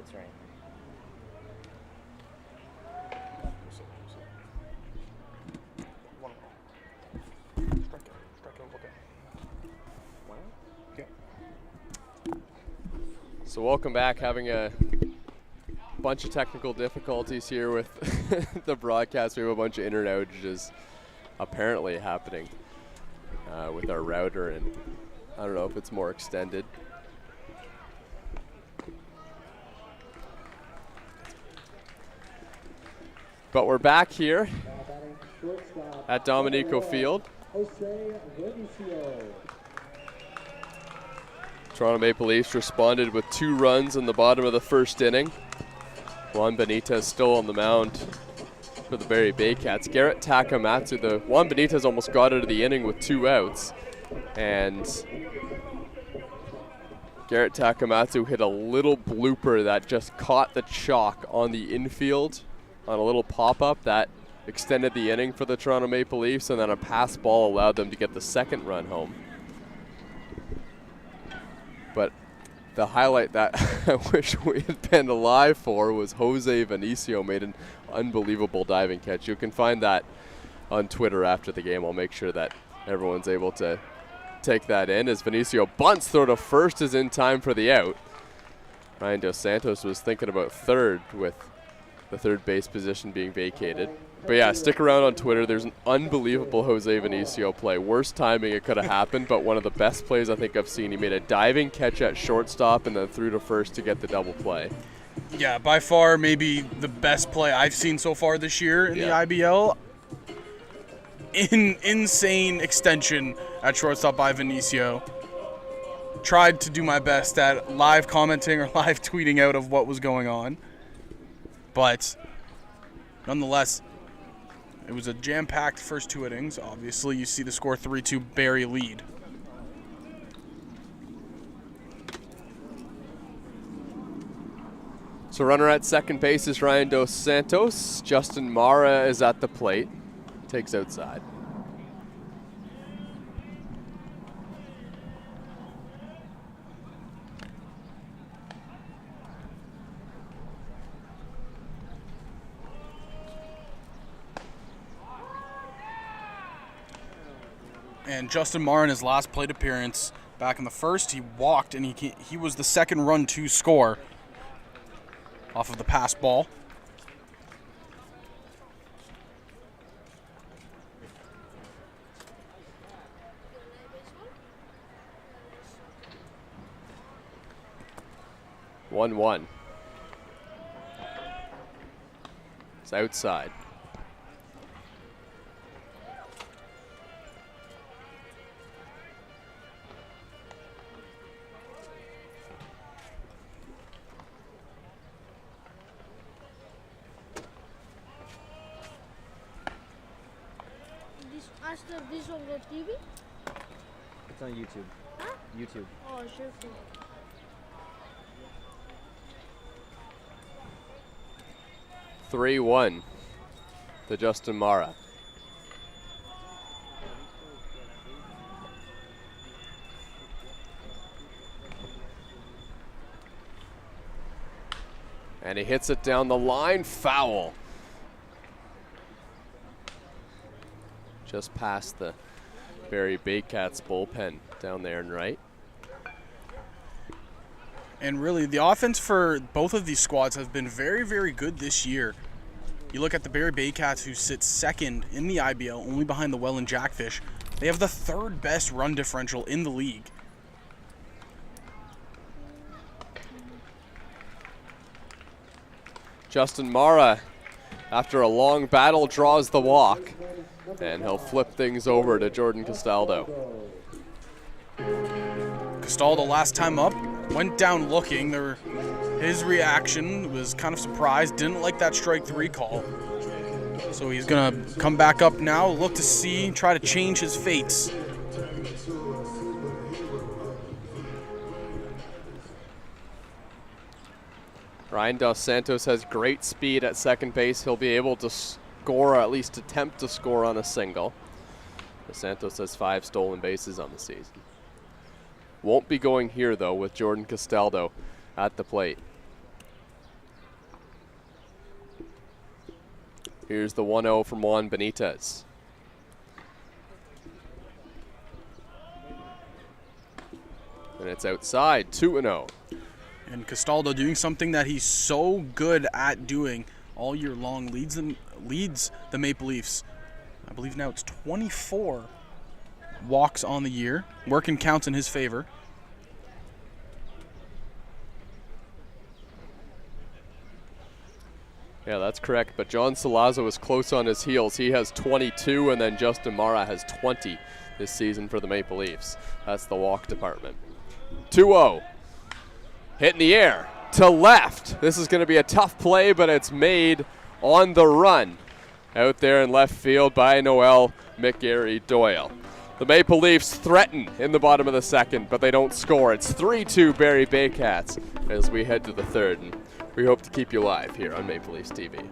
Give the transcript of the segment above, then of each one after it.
That's right. So welcome back. Having a bunch of technical difficulties here with the broadcast. We have a bunch of internet outages apparently happening with our router, and I don't know if it's more extended. But we're back here at Dominico Field. Toronto Maple Leafs responded with 2 runs in the bottom of the first inning. Juan Benitez still on the mound for the Barrie Baycats. Garrett Takamatsu, Juan Benitez almost got out of the inning with 2 outs. And Garrett Takamatsu hit a little blooper that just caught the chalk on the infield on a little pop-up that extended the inning for the Toronto Maple Leafs, and then a pass ball allowed them to get the second run home. But the highlight that I wish we had been alive for was Jose Vinicio made an unbelievable diving catch. You can find that on Twitter after the game. I'll make sure that everyone's able to take that in as Vinicio bunts throw to first is in time for the out. Ryan Dos Santos was thinking about third with the third base position being vacated. But yeah, stick around on Twitter. There's an unbelievable Jose Vinicio play. Worst timing it could have happened, but one of the best plays I think I've seen. He made a diving catch at shortstop and then threw to first to get the double play. Yeah, by far maybe the best play I've seen so far this year in the IBL. Insane extension at shortstop by Vinicio. Tried to do my best at live commenting or live tweeting out of what was going on. But nonetheless, it was a jam-packed first 2 innings. Obviously, you see the score 3-2 Barrie lead. So runner at second base is Ryan Dos Santos. Justin Mara is at the plate. Takes outside. And Justin Marr in his last plate appearance back in the first, he walked, and he was the second run to score off of the pass ball. One. It's outside. This on the TV? It's on YouTube. Huh? YouTube. Oh, sure. 3-1 to Justin Mara. And he hits it down the line, foul. Just past the Barrie Baycats bullpen down there and right. And really, the offense for both of these squads has been very, very good this year. You look at the Barrie Baycats, who sit second in the IBL, only behind the Welland Jackfish. They have the 3rd best run differential in the league. Justin Mara, after a long battle, draws the walk. And he'll flip things over to Jordan Castaldo. Castaldo, last time up, went down looking. His reaction was kind of surprised, didn't like that strike 3 call. So he's going to come back up now, look to see, try to change his fates. Ryan Dos Santos has great speed at second base. He'll be able to score, or at least attempt to score on a single. Dos Santos has 5 stolen bases on the season. Won't be going here, though, with Jordan Castaldo at the plate. Here's the 1-0 from Juan Benitez. And it's outside, 2-0. And Castaldo doing something that he's so good at doing all year long, leads the Maple Leafs. I believe now it's 24 walks on the year. Working counts in his favor. Yeah, that's correct. But John Salazzo is close on his heels. He has 22, and then Justin Mara has 20 this season for the Maple Leafs. That's the walk department. 2-0. Hit in the air to left. This is going to be a tough play, but it's made on the run. Out there in left field by Noel McGarry-Doyle. The Maple Leafs threaten in the bottom of the second, but they don't score. It's 3-2 Barrie Baycats as we head to the third. And we hope to keep you live here on Maple Leafs TV.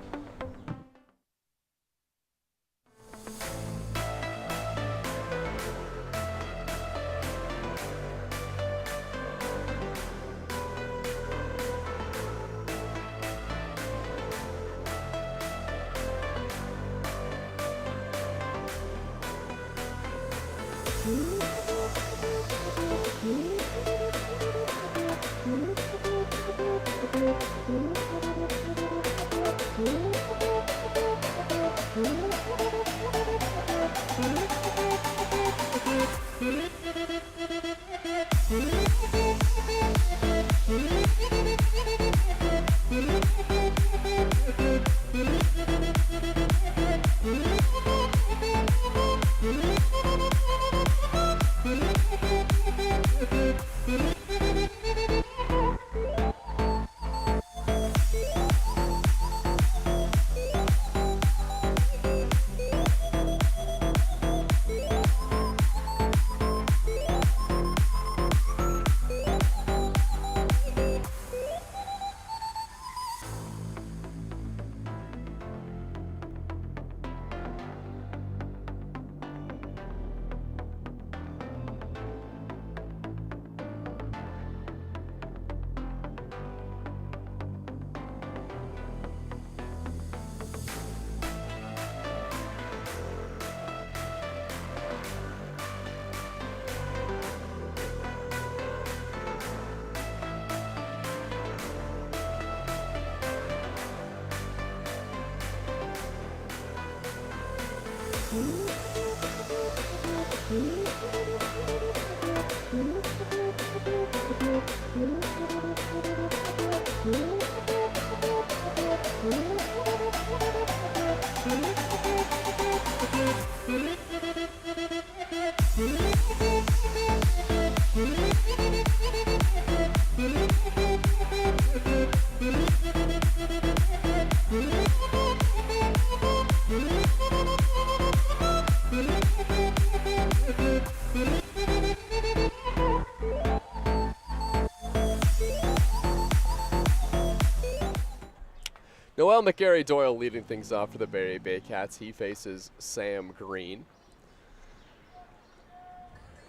Noel McGarry-Doyle leading things off for the Barrie Baycats. He faces Sam Green.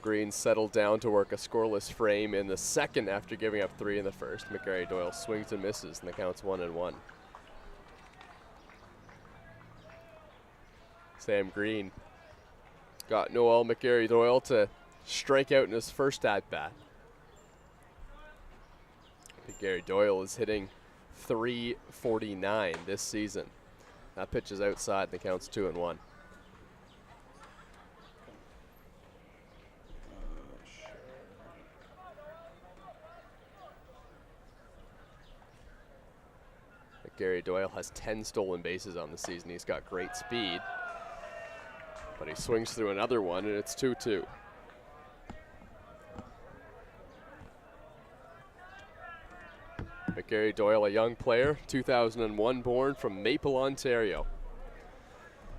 Green settled down to work a scoreless frame in the second after giving up 3 in the first. McGarry-Doyle swings and misses, and the count's 1-1. Sam Green got Noel McGarry-Doyle to strike out in his first at-bat. McGarry-Doyle is hitting .349 this season. That pitch is outside, and the count's 2-1. McGarry-Doyle has 10 stolen bases on the season. He's got great speed, but he swings through another one, and it's 2-2. McGarry-Doyle, a young player, 2001 born from Maple, Ontario.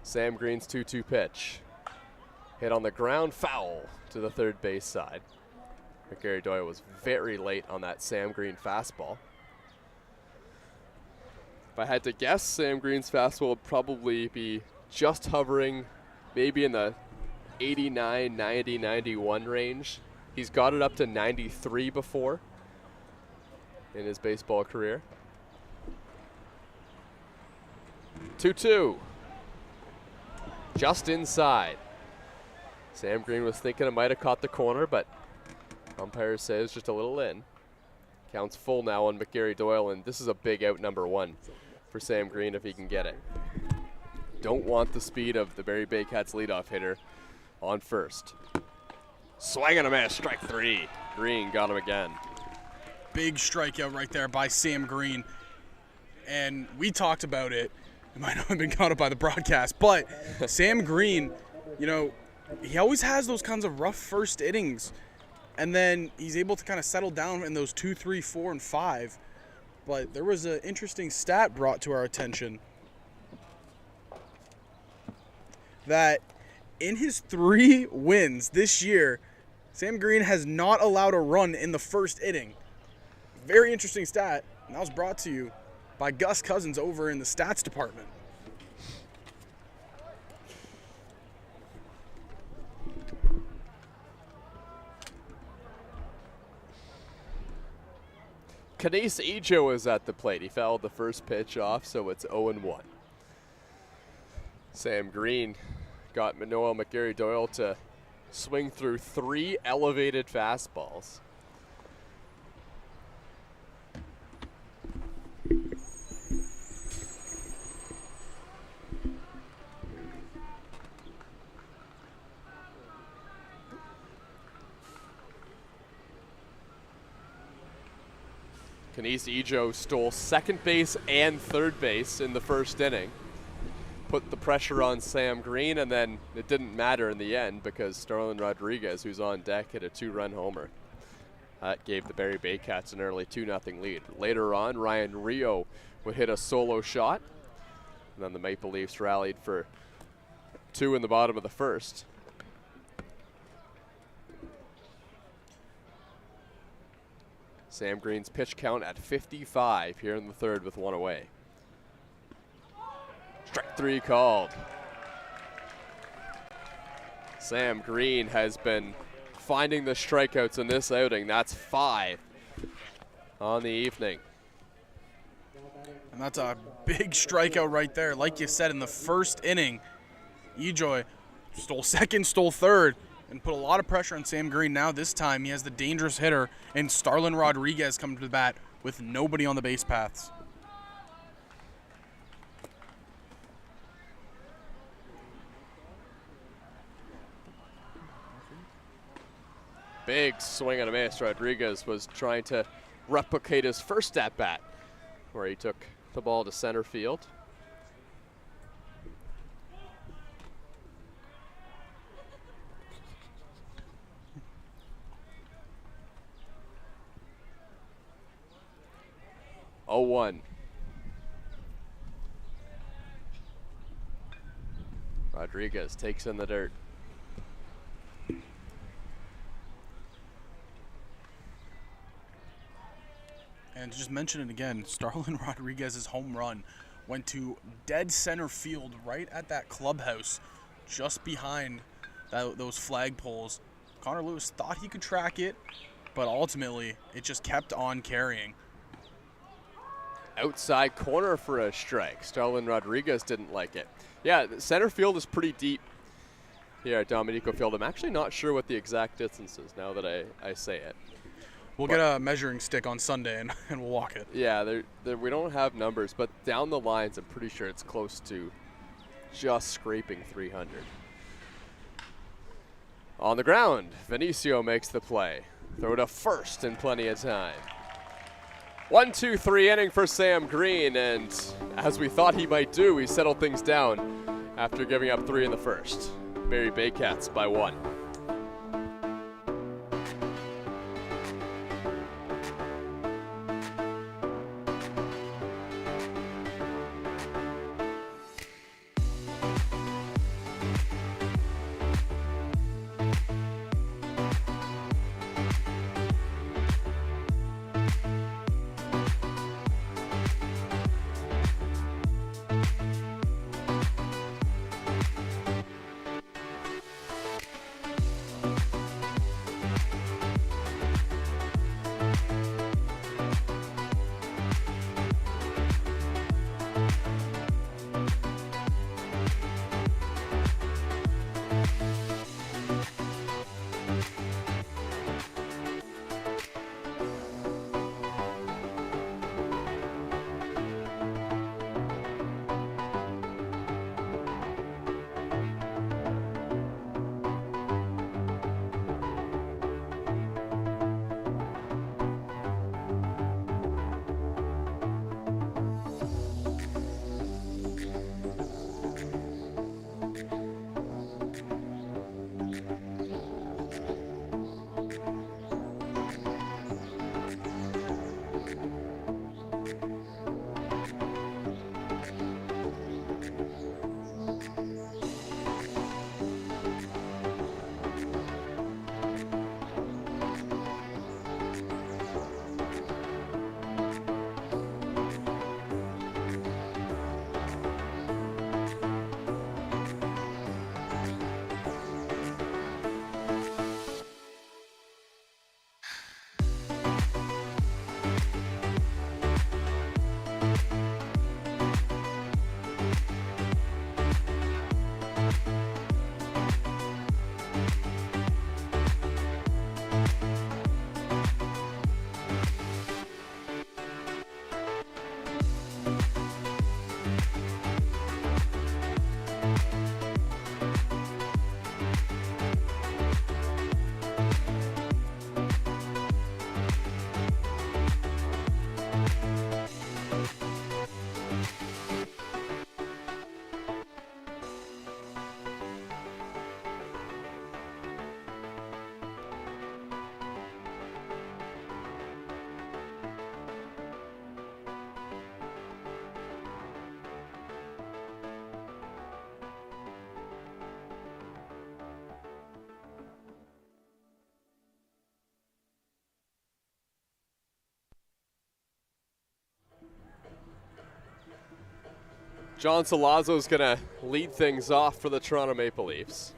Sam Green's 2-2 pitch. Hit on the ground, foul to the third base side. McGarry-Doyle was very late on that Sam Green fastball. If I had to guess, Sam Green's fastball would probably be just hovering maybe in the 89, 90, 91 range. He's got it up to 93 before in his baseball career. 2-2. just inside. Sam Green was thinking it might have caught the corner, but umpire says just a little in. Counts full now on McGarry Doyle, and this is a big out number 1 for Sam Green if he can get it. Don't want the speed of the Barrie Baycats leadoff hitter on first. Swing and a miss, strike 3. Green got him again. Big strikeout right there by Sam Green. And we talked about it. It might not have been caught up by the broadcast, but Sam Green, you know, he always has those kinds of rough first innings. And then he's able to kind of settle down in those 2, 3, 4, and 5. But there was an interesting stat brought to our attention that in his 3 wins this year, Sam Green has not allowed a run in the first inning. Very interesting stat, and that was brought to you by Gus Cousins over in the stats department. Kanise Ijo is at the plate. He fouled the first pitch off, so it's 0-1. Sam Green got Manoah McGarry Doyle to swing through 3 elevated fastballs. Kanise Ijo stole second base and third base in the first inning. Put the pressure on Sam Green, and then it didn't matter in the end because Starlin Rodriguez, who's on deck, hit a 2-run homer. That gave the Barrie Baycats an early 2-0 lead. Later on, Ryan Rio would hit a solo shot, and then the Maple Leafs rallied for 2 in the bottom of the first. Sam Green's pitch count at 55 here in the third with 1 away. Strike 3 called. Sam Green has been finding the strikeouts in this outing. That's 5 on the evening. And that's a big strikeout right there. Like you said, in the first inning, Ijo stole second, stole third, and put a lot of pressure on Sam Green. Now this time he has the dangerous hitter and Starlin Rodriguez coming to the bat with nobody on the base paths. Big swing and a miss. Rodriguez was trying to replicate his first at-bat where he took the ball to center field. Oh, 1. Rodriguez takes in the dirt. And to just mention it again, Starlin Rodriguez's home run went to dead center field right at that clubhouse just behind those flagpoles. Connor Lewis thought he could track it, but ultimately it just kept on carrying. Outside corner for a strike. Starlin Rodriguez didn't like it. Yeah, the center field is pretty deep here at Dominico Field. I'm actually not sure what the exact distance is now that I say it. We'll get a measuring stick on Sunday and we'll walk it. Yeah, we don't have numbers, but down the lines, I'm pretty sure it's close to just scraping 300. On the ground, Vinicio makes the play. Throw to first in plenty of time. 1-2-3 inning for Sam Green, and as we thought he might do, he settled things down after giving up 3 in the first. Barrie Baycats by 1. John Salazzo's going to lead things off for the Toronto Maple Leafs.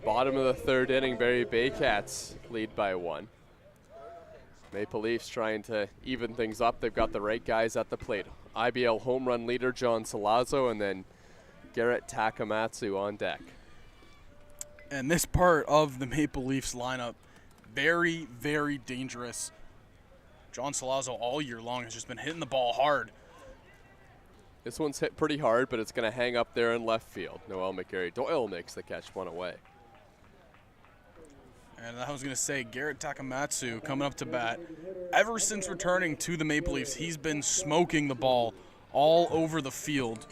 Bottom of the third inning, Barrie Baycats lead by 1. Maple Leafs trying to even things up. They've got the right guys at the plate. IBL home run leader John Salazzo, and then Garrett Takamatsu on deck. And this part of the Maple Leafs lineup, very, very dangerous. John Salazzo all year long has just been hitting the ball hard. This one's hit pretty hard, but it's going to hang up there in left field. Noel McGarry-Doyle makes the catch, one away. And I was going to say, Garrett Takamatsu coming up to bat. Ever since returning to the Maple Leafs, he's been smoking the ball all over the field.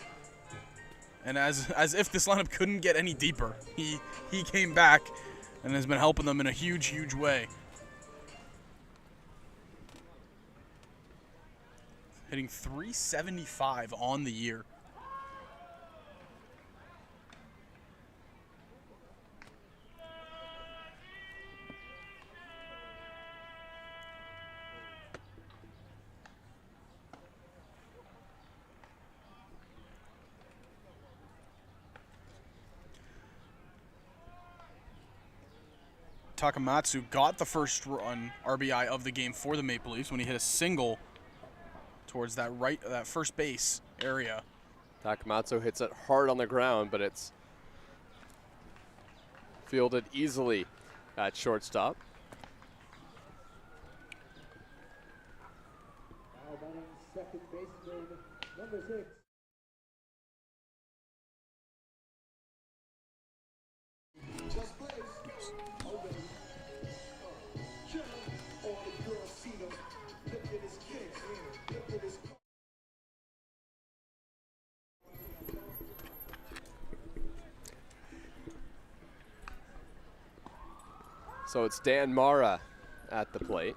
And as if this lineup couldn't get any deeper, he came back and has been helping them in a huge, huge way. Hitting .375 on the year. Takamatsu got the first run RBI of the game for the Maple Leafs when he hit a single towards that first base area. Takamatsu hits it hard on the ground, but it's fielded easily at shortstop. Second baseman, number 6. Just place. So it's Dan Mara at the plate.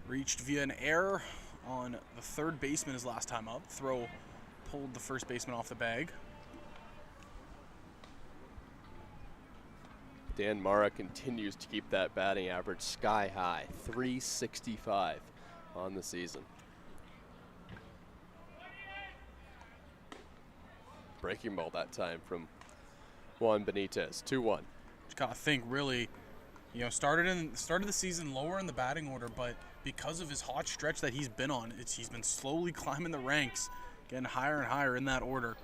Reached via an error on the third baseman his last time up. Throw pulled the first baseman off the bag. Dan Mara continues to keep that batting average sky high, .365 on the season. Breaking ball that time from Juan Benitez, 2-1. Just gotta think, really, started the season lower in the batting order, but because of his hot stretch that he's been on, he's been slowly climbing the ranks, getting higher and higher in that order.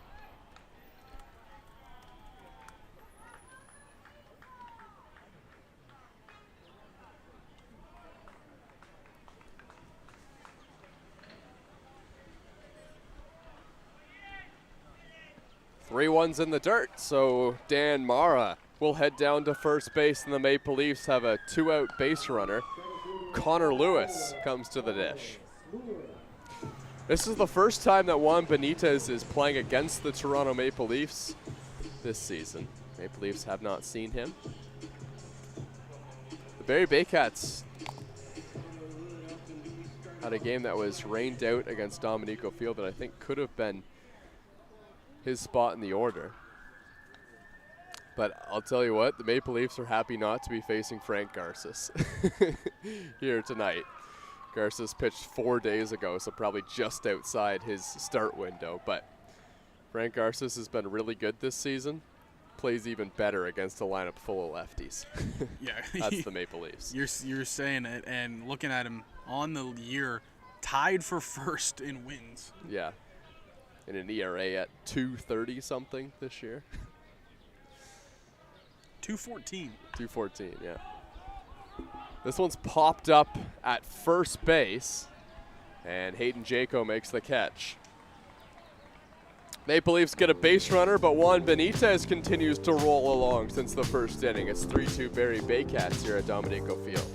Three ones in the dirt, so Dan Mara will head down to first base, and the Maple Leafs have a 2-out base runner. Connor Lewis comes to the dish. This is the first time that Juan Benitez is playing against the Toronto Maple Leafs this season. Maple Leafs have not seen him. The Barrie Baycats had a game that was rained out against Dominico Field that I think could have been his spot in the order. But I'll tell you what, the Maple Leafs are happy not to be facing Frank Garces here tonight. Garces pitched 4 days ago, so probably just outside his start window. But Frank Garces has been really good this season. Plays even better against a lineup full of lefties. Yeah, That's the Maple Leafs. You're saying it, and looking at him on the year, tied for first in wins. Yeah. In an ERA at 2.30 something this year. 2.14. 2.14, yeah. This one's popped up at first base, and Hayden Jaco makes the catch. Maple Leafs get a base runner, but Juan Benitez continues to roll along since the first inning. It's 3-2 Barrie Baycats here at Dominico Field.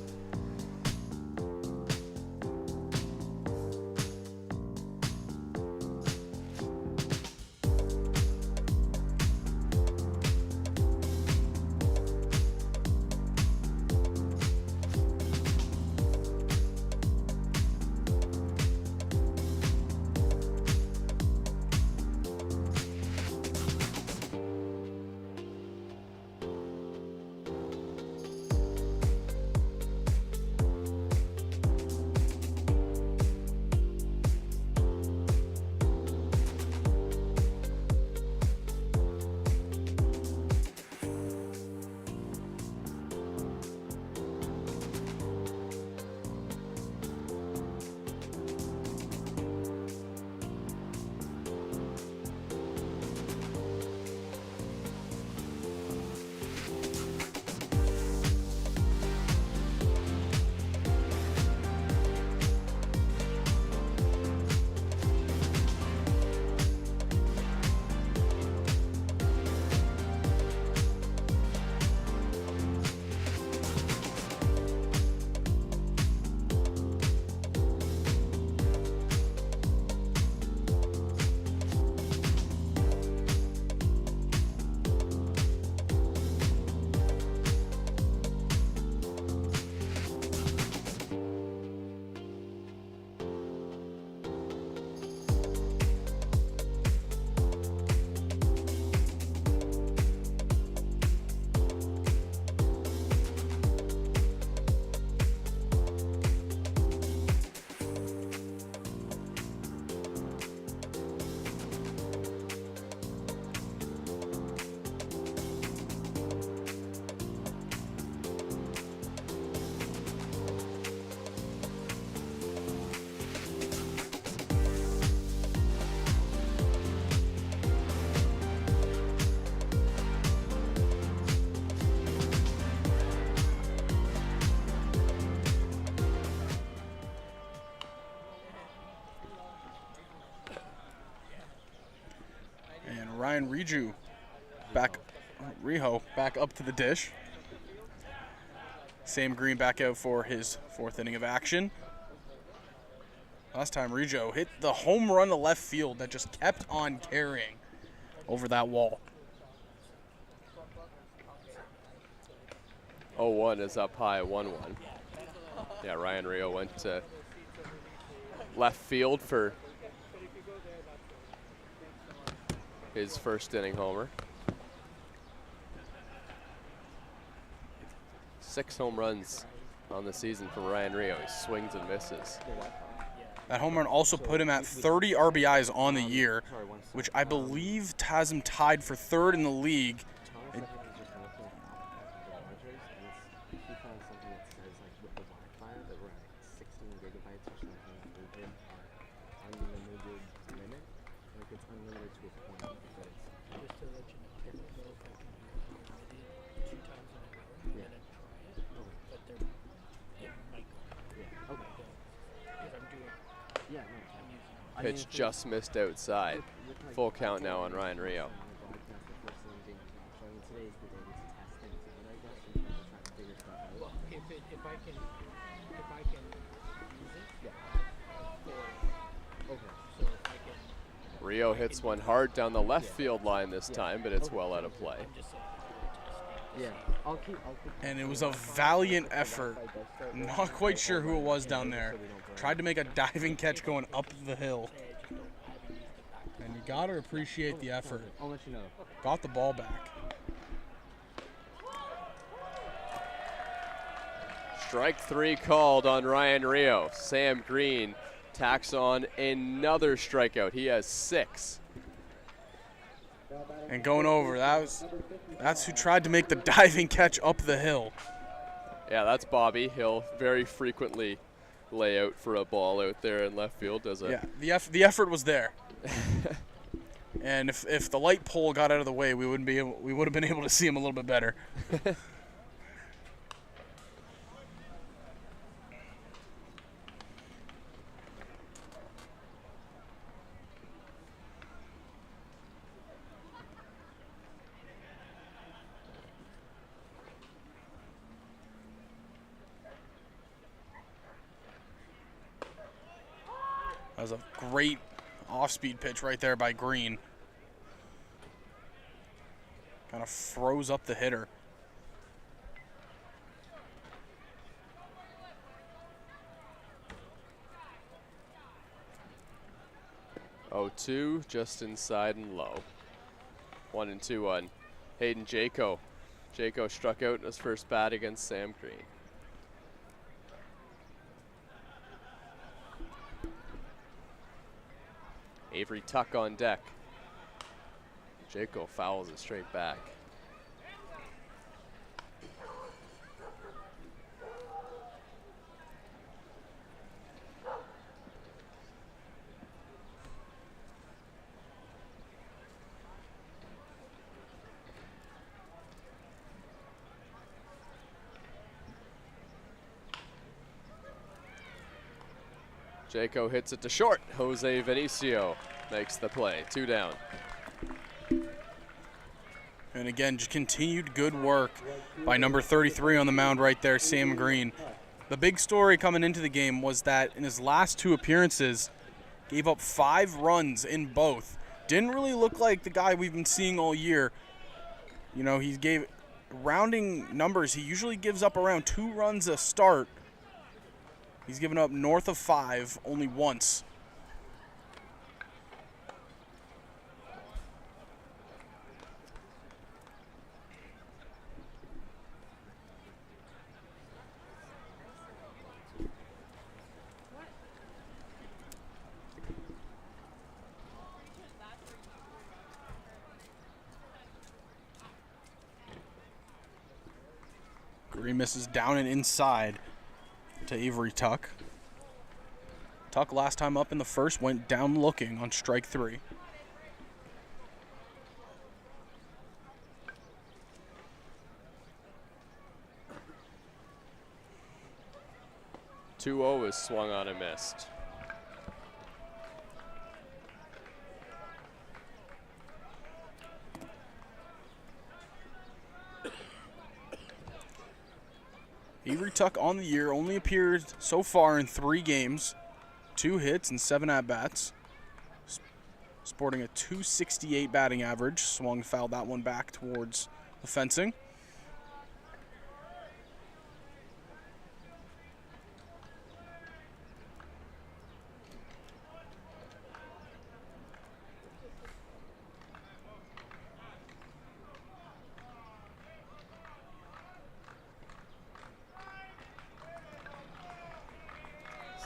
Ryan Riho back up to the dish. Sam Green back out for his 4th inning of action. Last time Riho hit the home run to left field that just kept on carrying over that wall. 0-1 is up high, 1-1. Yeah, Ryan Riho went to left field for his 1st inning homer. 6 home runs on the season for Ryan Riho. He swings and misses. That home run also put him at 30 RBIs on the year, which I believe has him tied for 3rd in the league. Pitch just missed outside. Full count now on Ryan Riho. Riho hits one hard down the left field line this time, but it's well out of play. Yeah, I'll keep. And it was a valiant effort. Not quite sure who it was down there. Tried to make a diving catch going up the hill. And you got to appreciate the effort. I'll let you know. Got the ball back. Strike 3 called on Ryan Riho. Sam Green tacks on another strikeout. He has 6. And going over, that's who tried to make the diving catch up the hill. Yeah, that's Bobby. He'll very frequently lay out for a ball out there in left field. Yeah, the effort was there. And if the light pole got out of the way, we would have been able to see him a little bit better. That was a great off-speed pitch right there by Green. Kind of froze up the hitter. Oh, 2 just inside and low. 1-2 on Hayden Jaco. Jaco struck out in his first bat against Sam Green. Avery Tuck on deck. Jaco fouls it straight back. Jaco hits it to short. Jose Vinicio makes the play. 2 down. And again, just continued good work by number 33 on the mound right there, Sam Green. The big story coming into the game was that in his last 2 appearances, gave up 5 runs in both. Didn't really look like the guy we've been seeing all year. You know, he gave rounding numbers. He usually gives up around 2 runs a start. He's given up north of 5 only once. Green misses down and inside to Avery Tuck. Tuck last time up in the first went down looking on strike 3. Two-0 is swung on and missed. Avery Tuck on the year only appeared so far in 3 games, 2 hits and 7 at-bats. Sporting a .268 batting average. Swung, fouled that one back towards the fencing.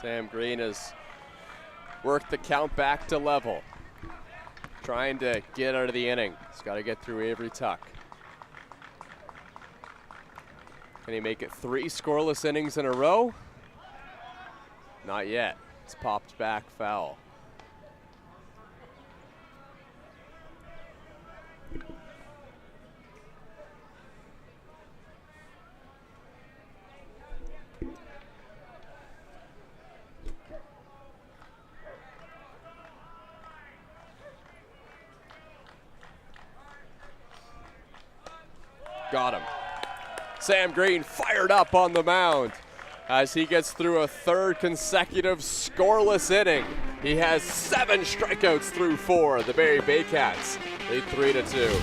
Sam Green has worked the count back to level. Trying to get out of the inning. He's got to get through Avery Tuck. Can he make it 3 scoreless innings in a row? Not yet. It's popped back foul. Got him. Sam Green fired up on the mound as he gets through a 3rd consecutive scoreless inning. He has 7 strikeouts through 4. The Barrie Baycats lead 3-2.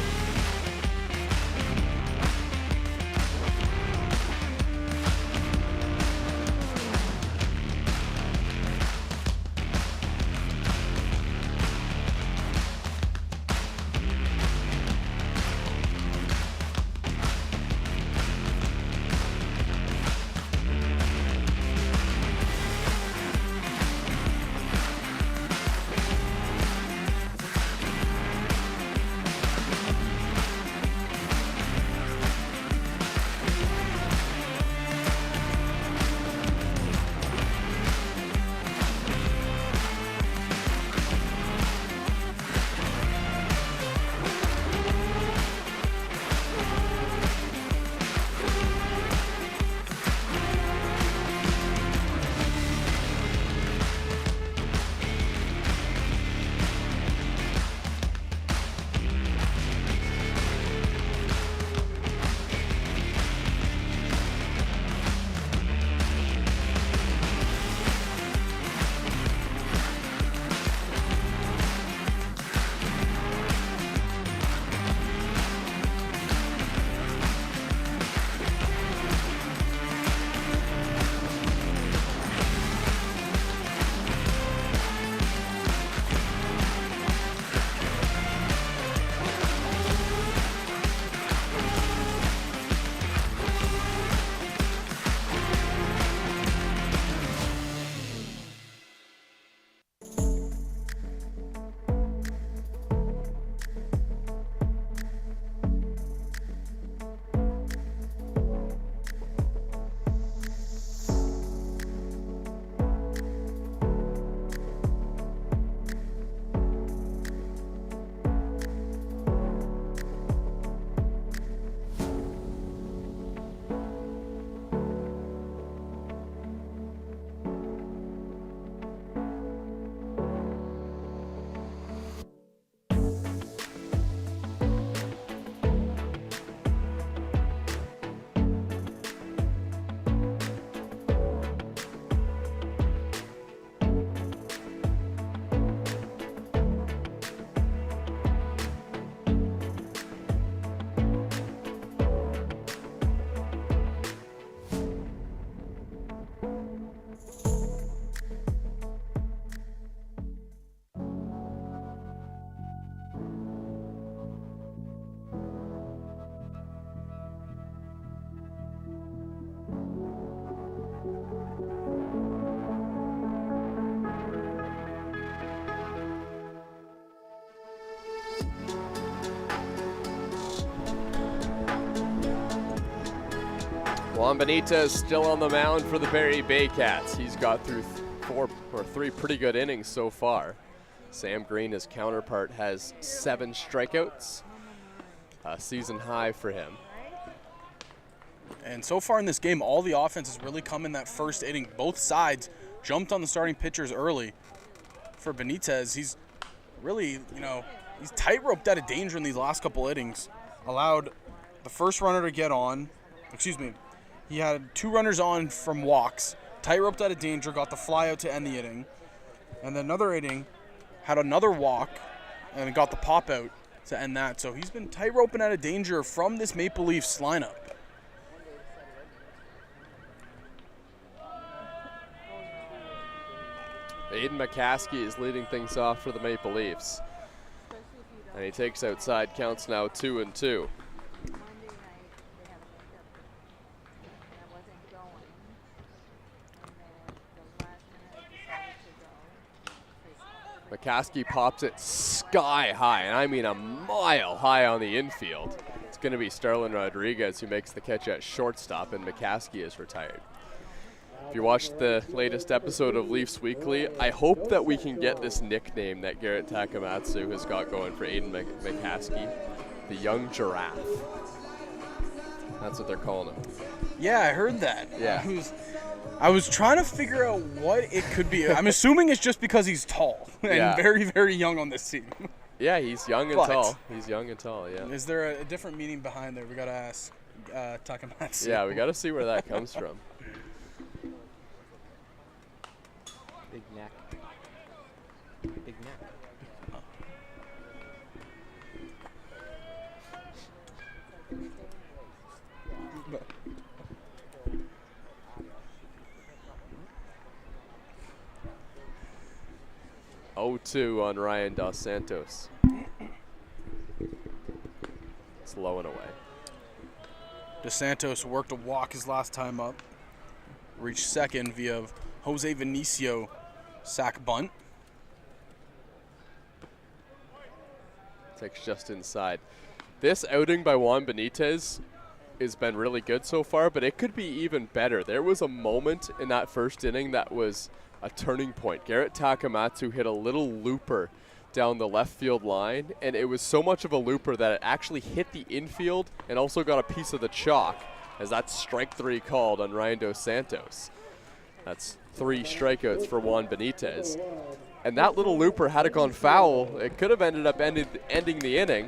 Juan Benitez still on the mound for the Barrie Baycats. He's got through 3 pretty good innings so far. Sam Green, his counterpart, has 7 strikeouts, a season high for him. And so far in this game, all the offense has really come in that first inning. Both sides jumped on the starting pitchers early. For Benitez, he's really, he's tight-roped out of danger in these last couple innings. Allowed the first runner to get on, He had 2 runners on from walks, tight roped out of danger, got the fly out to end the inning. And then another inning, had another walk, and got the pop out to end that. So he's been tight roping out of danger from this Maple Leafs lineup. Aiden McCaskey is leading things off for the Maple Leafs. And he takes outside, counts now 2-2. McCaskey pops it sky high, and I mean a mile high on the infield. It's going to be Starlin Rodriguez who makes the catch at shortstop, and McCaskey is retired. If you watched the latest episode of Leafs Weekly, I hope that we can get this nickname that Garrett Takamatsu has got going for Aiden McCaskey, the young giraffe. That's what they're calling him. Yeah, I heard that. Yeah. I was trying to figure out what it could be. I'm assuming it's just because he's tall and very, very young on this team. Yeah, he's young and tall. He's young and tall, yeah. Is there a different meaning behind there? We got to ask Takamatsu. Yeah, we got to see where that comes from. Big neck. Big neck. 0-2 on Ryan Dos Santos. It's low and away. Dos Santos worked a walk his last time up. Reached second via Jose Vinicio sack bunt. Takes just inside. This outing by Juan Benitez has been really good so far, but it could be even better. There was a moment in that first inning that was a turning point. Garrett Takamatsu hit a little looper down the left field line, and it was so much of a looper that it actually hit the infield and also got a piece of the chalk, as that's strike 3 called on Ryan Dos Santos. That's 3 strikeouts for Juan Benitez. And that little looper, had it gone foul, it could have ended up ending the inning,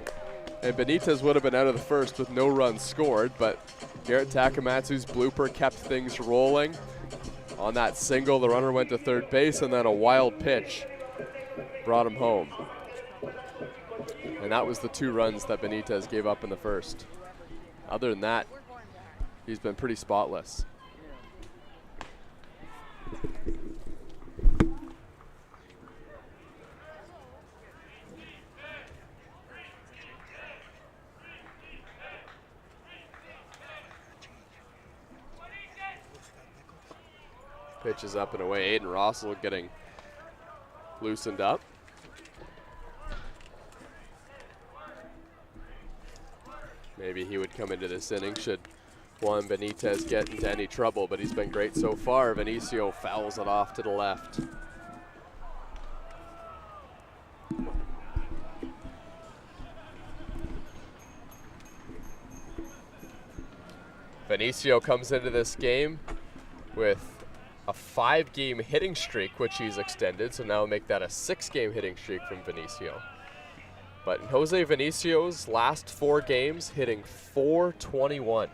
and Benitez would have been out of the first with no runs scored, but Garrett Takamatsu's blooper kept things rolling. On that single, the runner went to third base, and then a wild pitch brought him home. And that was the 2 runs that Benitez gave up in the first. Other than that, he's been pretty spotless. Pitch is up and away. Aiden Rossel getting loosened up. Maybe he would come into this inning should Juan Benitez get into any trouble, but he's been great so far. Vinicio fouls it off to the left. Vinicio comes into this game with a 5-game hitting streak, which he's extended, so now make that a 6-game hitting streak from Vinicio. But in Jose Vinicio's last 4 games, hitting .421.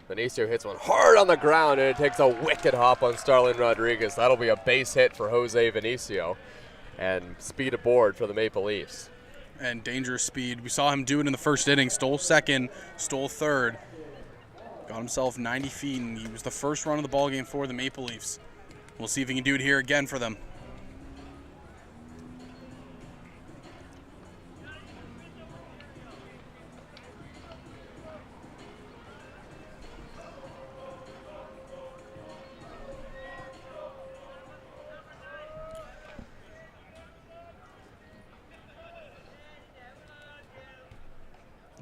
Vinicio hits one hard on the ground, and it takes a wicked hop on Starlin Rodriguez. That'll be a base hit for Jose Vinicio. And speed aboard for the Maple Leafs. And dangerous speed. We saw him do it in the first inning. Stole second, stole third. Got himself 90 feet, and he was the first run of the ballgame for the Maple Leafs. We'll see if he can do it here again for them.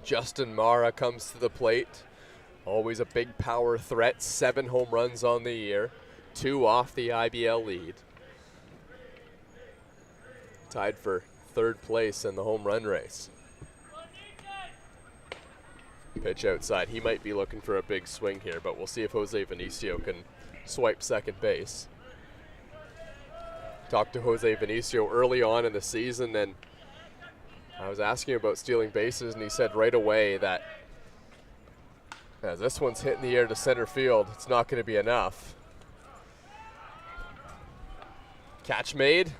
Justin Mara comes to the plate. Always a big power threat. 7 home runs on the year. 2 off the IBL lead. Tied for 3rd place in the home run race. Pitch outside. He might be looking for a big swing here, but we'll see if Jose Vinicio can swipe second base. Talked to Jose Vinicio early on in the season, and I was asking about stealing bases, and he said right away that as this one's hitting the air to center field, it's not going to be enough. Catch made,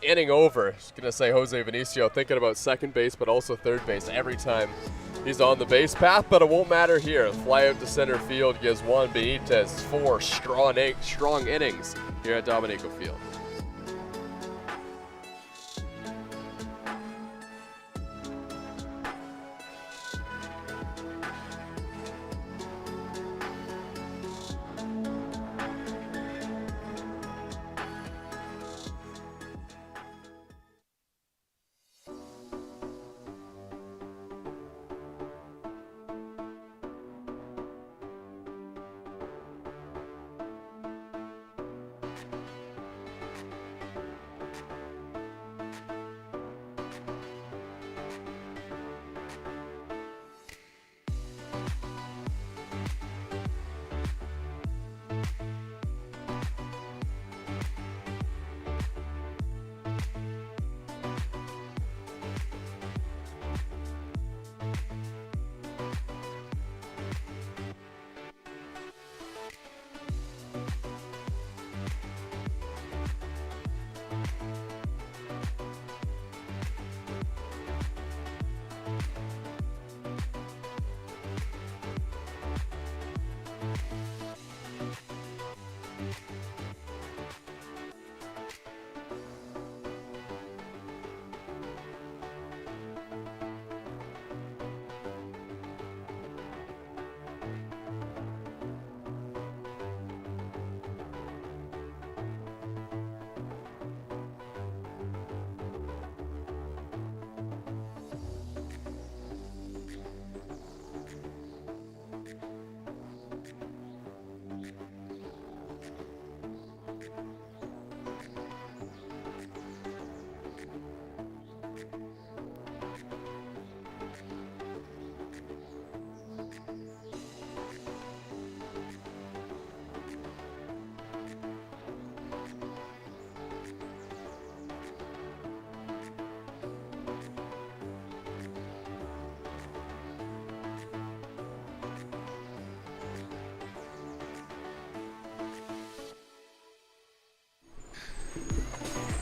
inning over. Just going to say Jose Vinicio thinking about second base, but also third base every time he's on the base path, but it won't matter here. Fly out to center field gives Juan Benitez 4 strong innings here at Dominico Field.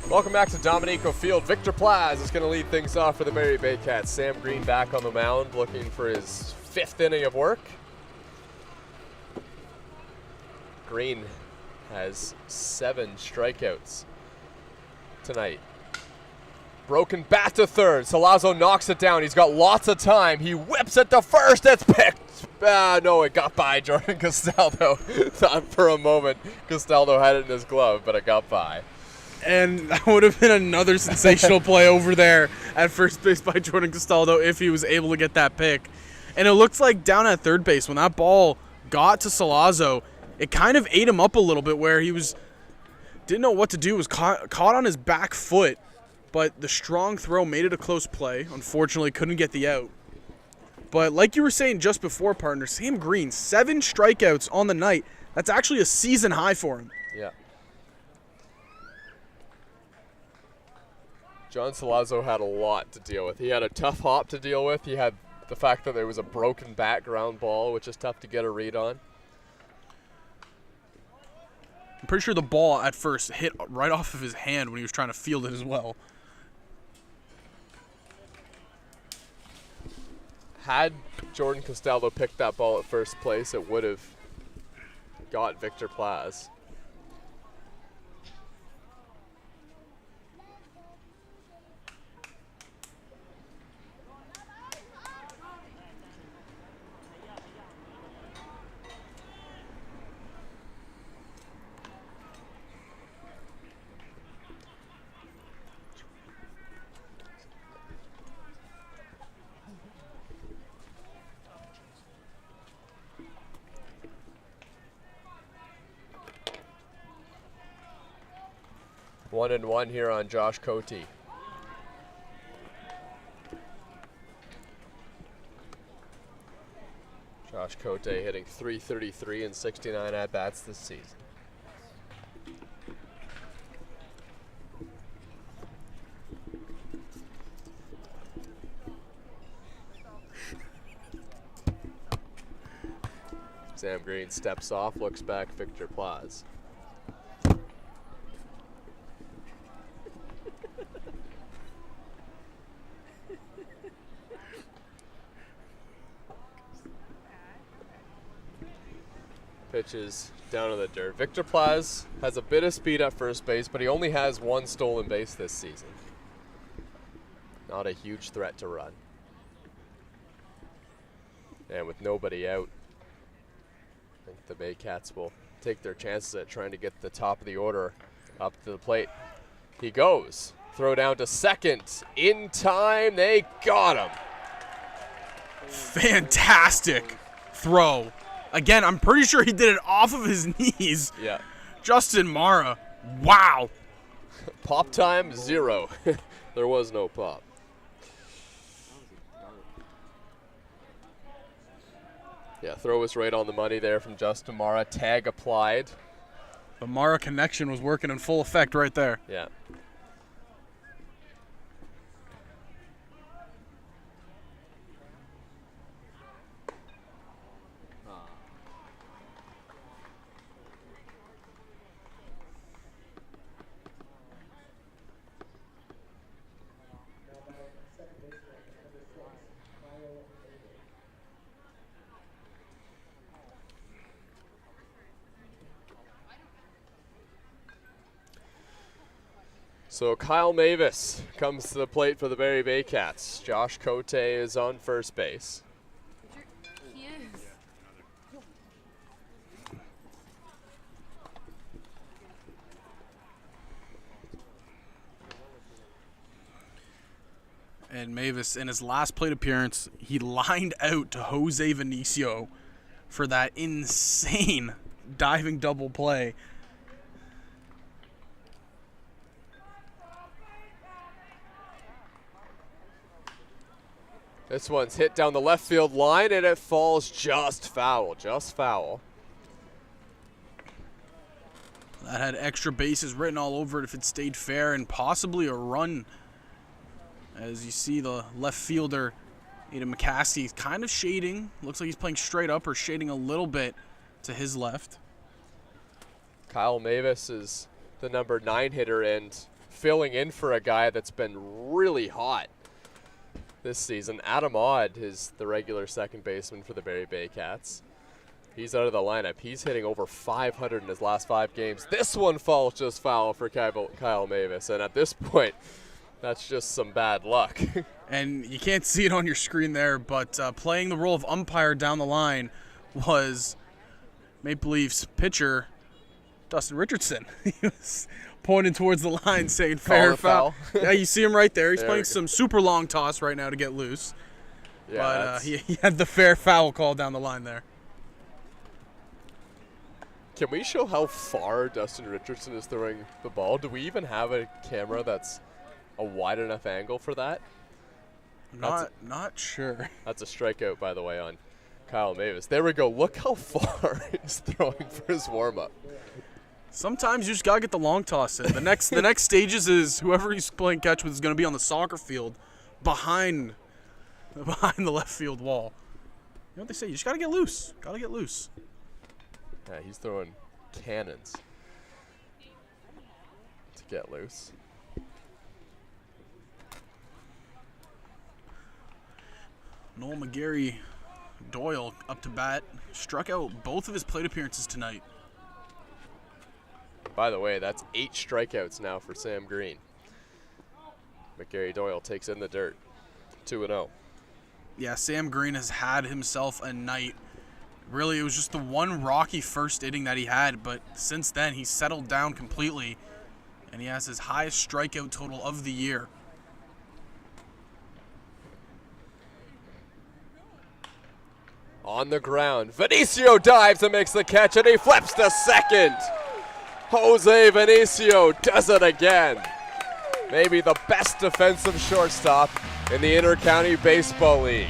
Welcome back to Dominico Field. Victor Plaz is going to lead things off for the Barrie Baycats. Sam Green back on the mound looking for his 5th inning of work. Green has 7 strikeouts tonight. Broken bat to third. Salazzo knocks it down. He's got lots of time. He whips it to first. It's picked. No, it got by Jordan Castaldo. Thought for a moment Castaldo had it in his glove, but it got by. And that would have been another sensational play over there at first base by Jordan Castaldo if he was able to get that pick. And it looks like down at third base, when that ball got to Salazzo, it kind of ate him up a little bit where he didn't know what to do, was caught on his back foot. But the strong throw made it a close play. Unfortunately, couldn't get the out. But like you were saying just before, partner, Sam Green, 7 strikeouts on the night. That's actually a season high for him. Yeah. John Salazzo had a lot to deal with. He had a tough hop to deal with. He had the fact that there was a broken background ball, which is tough to get a read on. I'm pretty sure the ball at first hit right off of his hand when he was trying to field it as well. Had Jordan Castaldo picked that ball at first place, it would have got Victor Plaz. One and one here on Josh Cote. Josh Cote hitting .333 and 69 at-bats this season. Sam Green steps off, looks back, Victor Plaz. Pitches down to the dirt. Victor Plaz has a bit of speed at first base, but he only has one stolen base this season. Not a huge threat to run. And with nobody out, I think the Baycats will take their chances at trying to get the top of the order up to the plate. He goes. Throw down to second. In time, they got him. Fantastic throw. Again, I'm pretty sure he did it off of his knees. Yeah. Justin Mara. Wow. Pop time, 0. There was no pop. Yeah, throw was right on the money there from Justin Mara. Tag applied. The Mara connection was working in full effect right there. Yeah. So Kyle Mavis comes to the plate for the Barrie Baycats. Josh Cote is on first base. He is. And Mavis, in his last plate appearance, he lined out to Jose Vinicio for that insane diving double play. This one's hit down the left field line, and it falls just foul, That had extra bases written all over it if it stayed fair, and possibly a run. As you see the left fielder, Aidan McCaskey, kind of shading. Looks like he's playing straight up or shading a little bit to his left. Kyle Mavis is the number 9 hitter and filling in for a guy that's been really hot this season. Adam Odd is the regular second baseman for the Barrie Baycats. He's out of the lineup. He's hitting over 500 in his last 5 games. This one falls just foul for Kyle Mavis, and at this point, that's just some bad luck. And you can't see it on your screen there, but playing the role of umpire down the line was Maple Leafs pitcher Dustin Richardson. He was pointing towards the line saying fair foul. Yeah, you see him right there. He's playing some super long toss right now to get loose. Yeah, but he had the fair foul call down the line there. Can we show how far Dustin Richardson is throwing the ball? Do we even have a camera that's a wide enough angle for that? Not sure. That's a strikeout, by the way, on Kyle Mavis. There we go. Look how far he's throwing for his warm-up. Sometimes you just gotta get the long toss in. The next stages is whoever he's playing catch with is gonna be on the soccer field behind the left field wall. You know what they say? You just gotta get loose. Gotta get loose. Yeah, he's throwing cannons to get loose. Noel McGarry Doyle up to bat. Struck out both of his plate appearances tonight. By the way, that's 8 strikeouts now for Sam Green. McGarry Doyle takes in the dirt. 2-0. Yeah, Sam Green has had himself a night. Really, it was just the one rocky first inning that he had, but since then he's settled down completely, and he has his highest strikeout total of the year. On the ground, Vinicio dives and makes the catch, and he flips to second. Jose Vinicio does it again. Maybe the best defensive shortstop in the Inter-County Baseball League.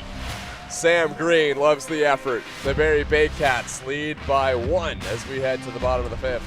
Sam Green loves the effort. The Barrie Baycats lead by 1 as we head to the bottom of the 5th.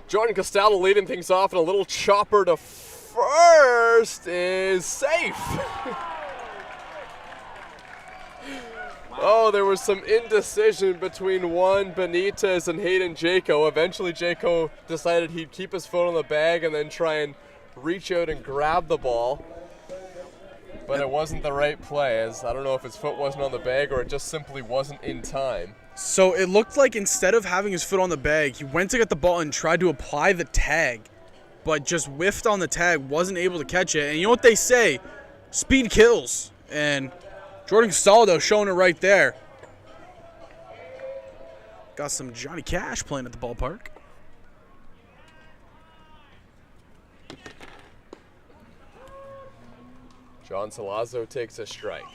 Jordan Costello leading things off, and a little chopper to first is safe. Oh, there was some indecision between Juan Benitez and Hayden Jaco. Eventually, Jaco decided he'd keep his foot on the bag and then try and reach out and grab the ball. But it wasn't the right play, as I don't know if his foot wasn't on the bag or it just simply wasn't in time. So it looked like instead of having his foot on the bag, he went to get the ball and tried to apply the tag, but just whiffed on the tag, wasn't able to catch it. And you know what they say? Speed kills. And Jordan Costello showing it right there. Got some Johnny Cash playing at the ballpark. John Salazzo takes a strike.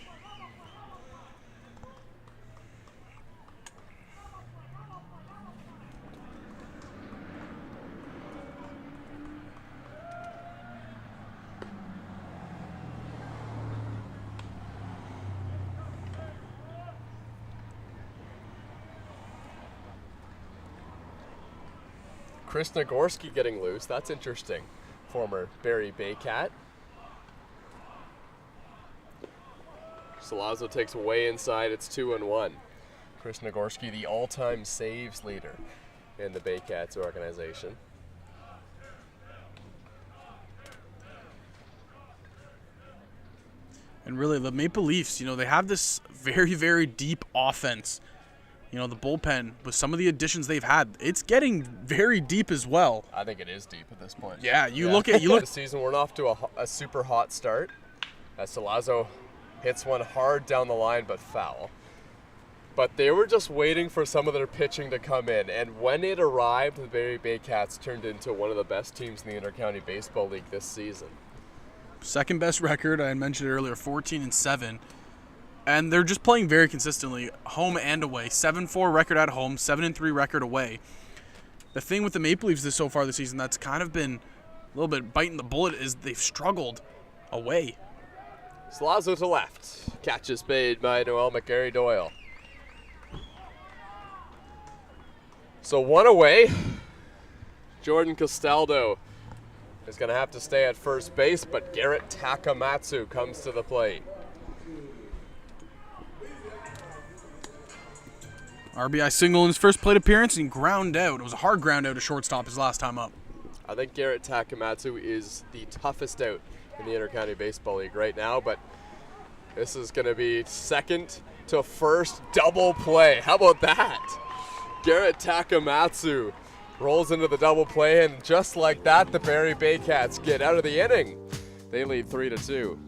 Chris Nagorski getting loose. That's interesting. Former Barrie Baycat. Salazzo takes way inside. It's 2-1. Chris Nagorski, the all-time saves leader in the Baycats organization. And really, the Maple Leafs, they have this very, very deep offense. The bullpen, with some of the additions they've had, it's getting very deep as well. I think it is deep at this point. Yeah, you look at the season. We're off to a super hot start. As Salazzo hits one hard down the line, but foul. But they were just waiting for some of their pitching to come in, and when it arrived, the Barrie Baycats turned into one of the best teams in the Intercounty Baseball League this season. Second best record, I mentioned it earlier, 14-7. And they're just playing very consistently, home and away. 7-4 record at home, 7-3 record away. The thing with the Maple Leafs so far this season that's kind of been a little bit biting the bullet is they've struggled away. Salazzo to left. Catch is made by Noel McGarry-Doyle. So one away. Jordan Castaldo is going to have to stay at first base, but Garrett Takamatsu comes to the plate. RBI single in his first plate appearance and ground out. It was a hard ground out to shortstop his last time up. I think Garrett Takamatsu is the toughest out in the Intercounty Baseball League right now, but this is going to be second to first double play. How about that? Garrett Takamatsu rolls into the double play, and just like that, the Barrie Baycats get out of the inning. They lead 3-2.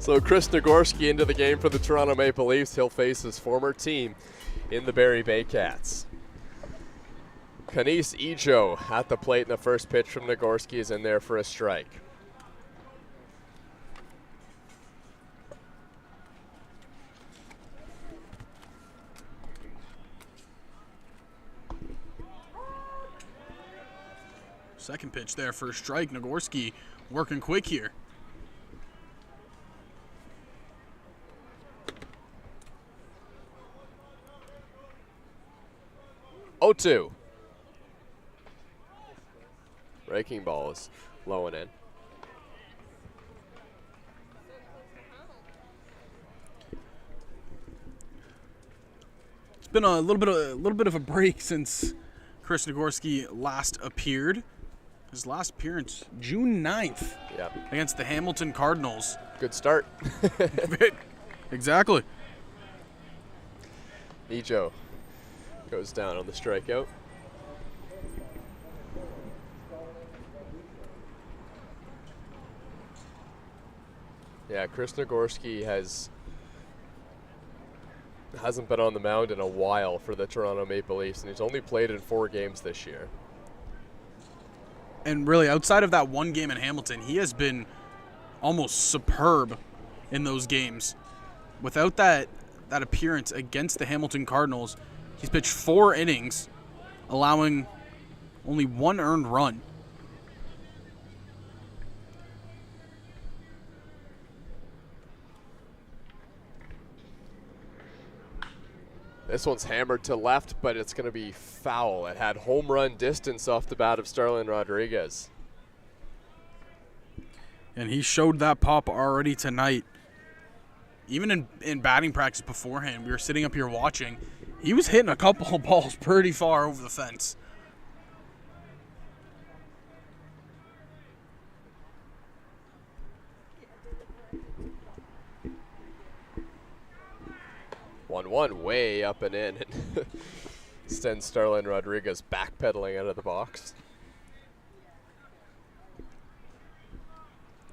So Chris Nagorski into the game for the Toronto Maple Leafs. He'll face his former team in the Barrie Baycats. Kanis Ijo at the plate, and the first pitch from Nagorski is in there for a strike. Second pitch there for a strike. Nagorski working quick here. Oh, 2. Breaking ball is low and in. It's been a little bit of a break since Chris Nagorski last appeared. His last appearance, June 9th, against the Hamilton Cardinals. Good start. Exactly. Ijo goes down on the strikeout. Yeah, Chris Nagorski hasn't been on the mound in a while for the Toronto Maple Leafs, and he's only played in 4 games this year. And really, outside of that one game in Hamilton, he has been almost superb in those games. Without that appearance against the Hamilton Cardinals, he's pitched 4 innings, allowing only 1 earned run. This one's hammered to left, but it's going to be foul. It had home run distance off the bat of Starlin Rodriguez. And he showed that pop already tonight. Even in batting practice beforehand, we were sitting up here watching. He was hitting a couple of balls pretty far over the fence. One way up and in. Sends Starlin Rodriguez backpedaling out of the box.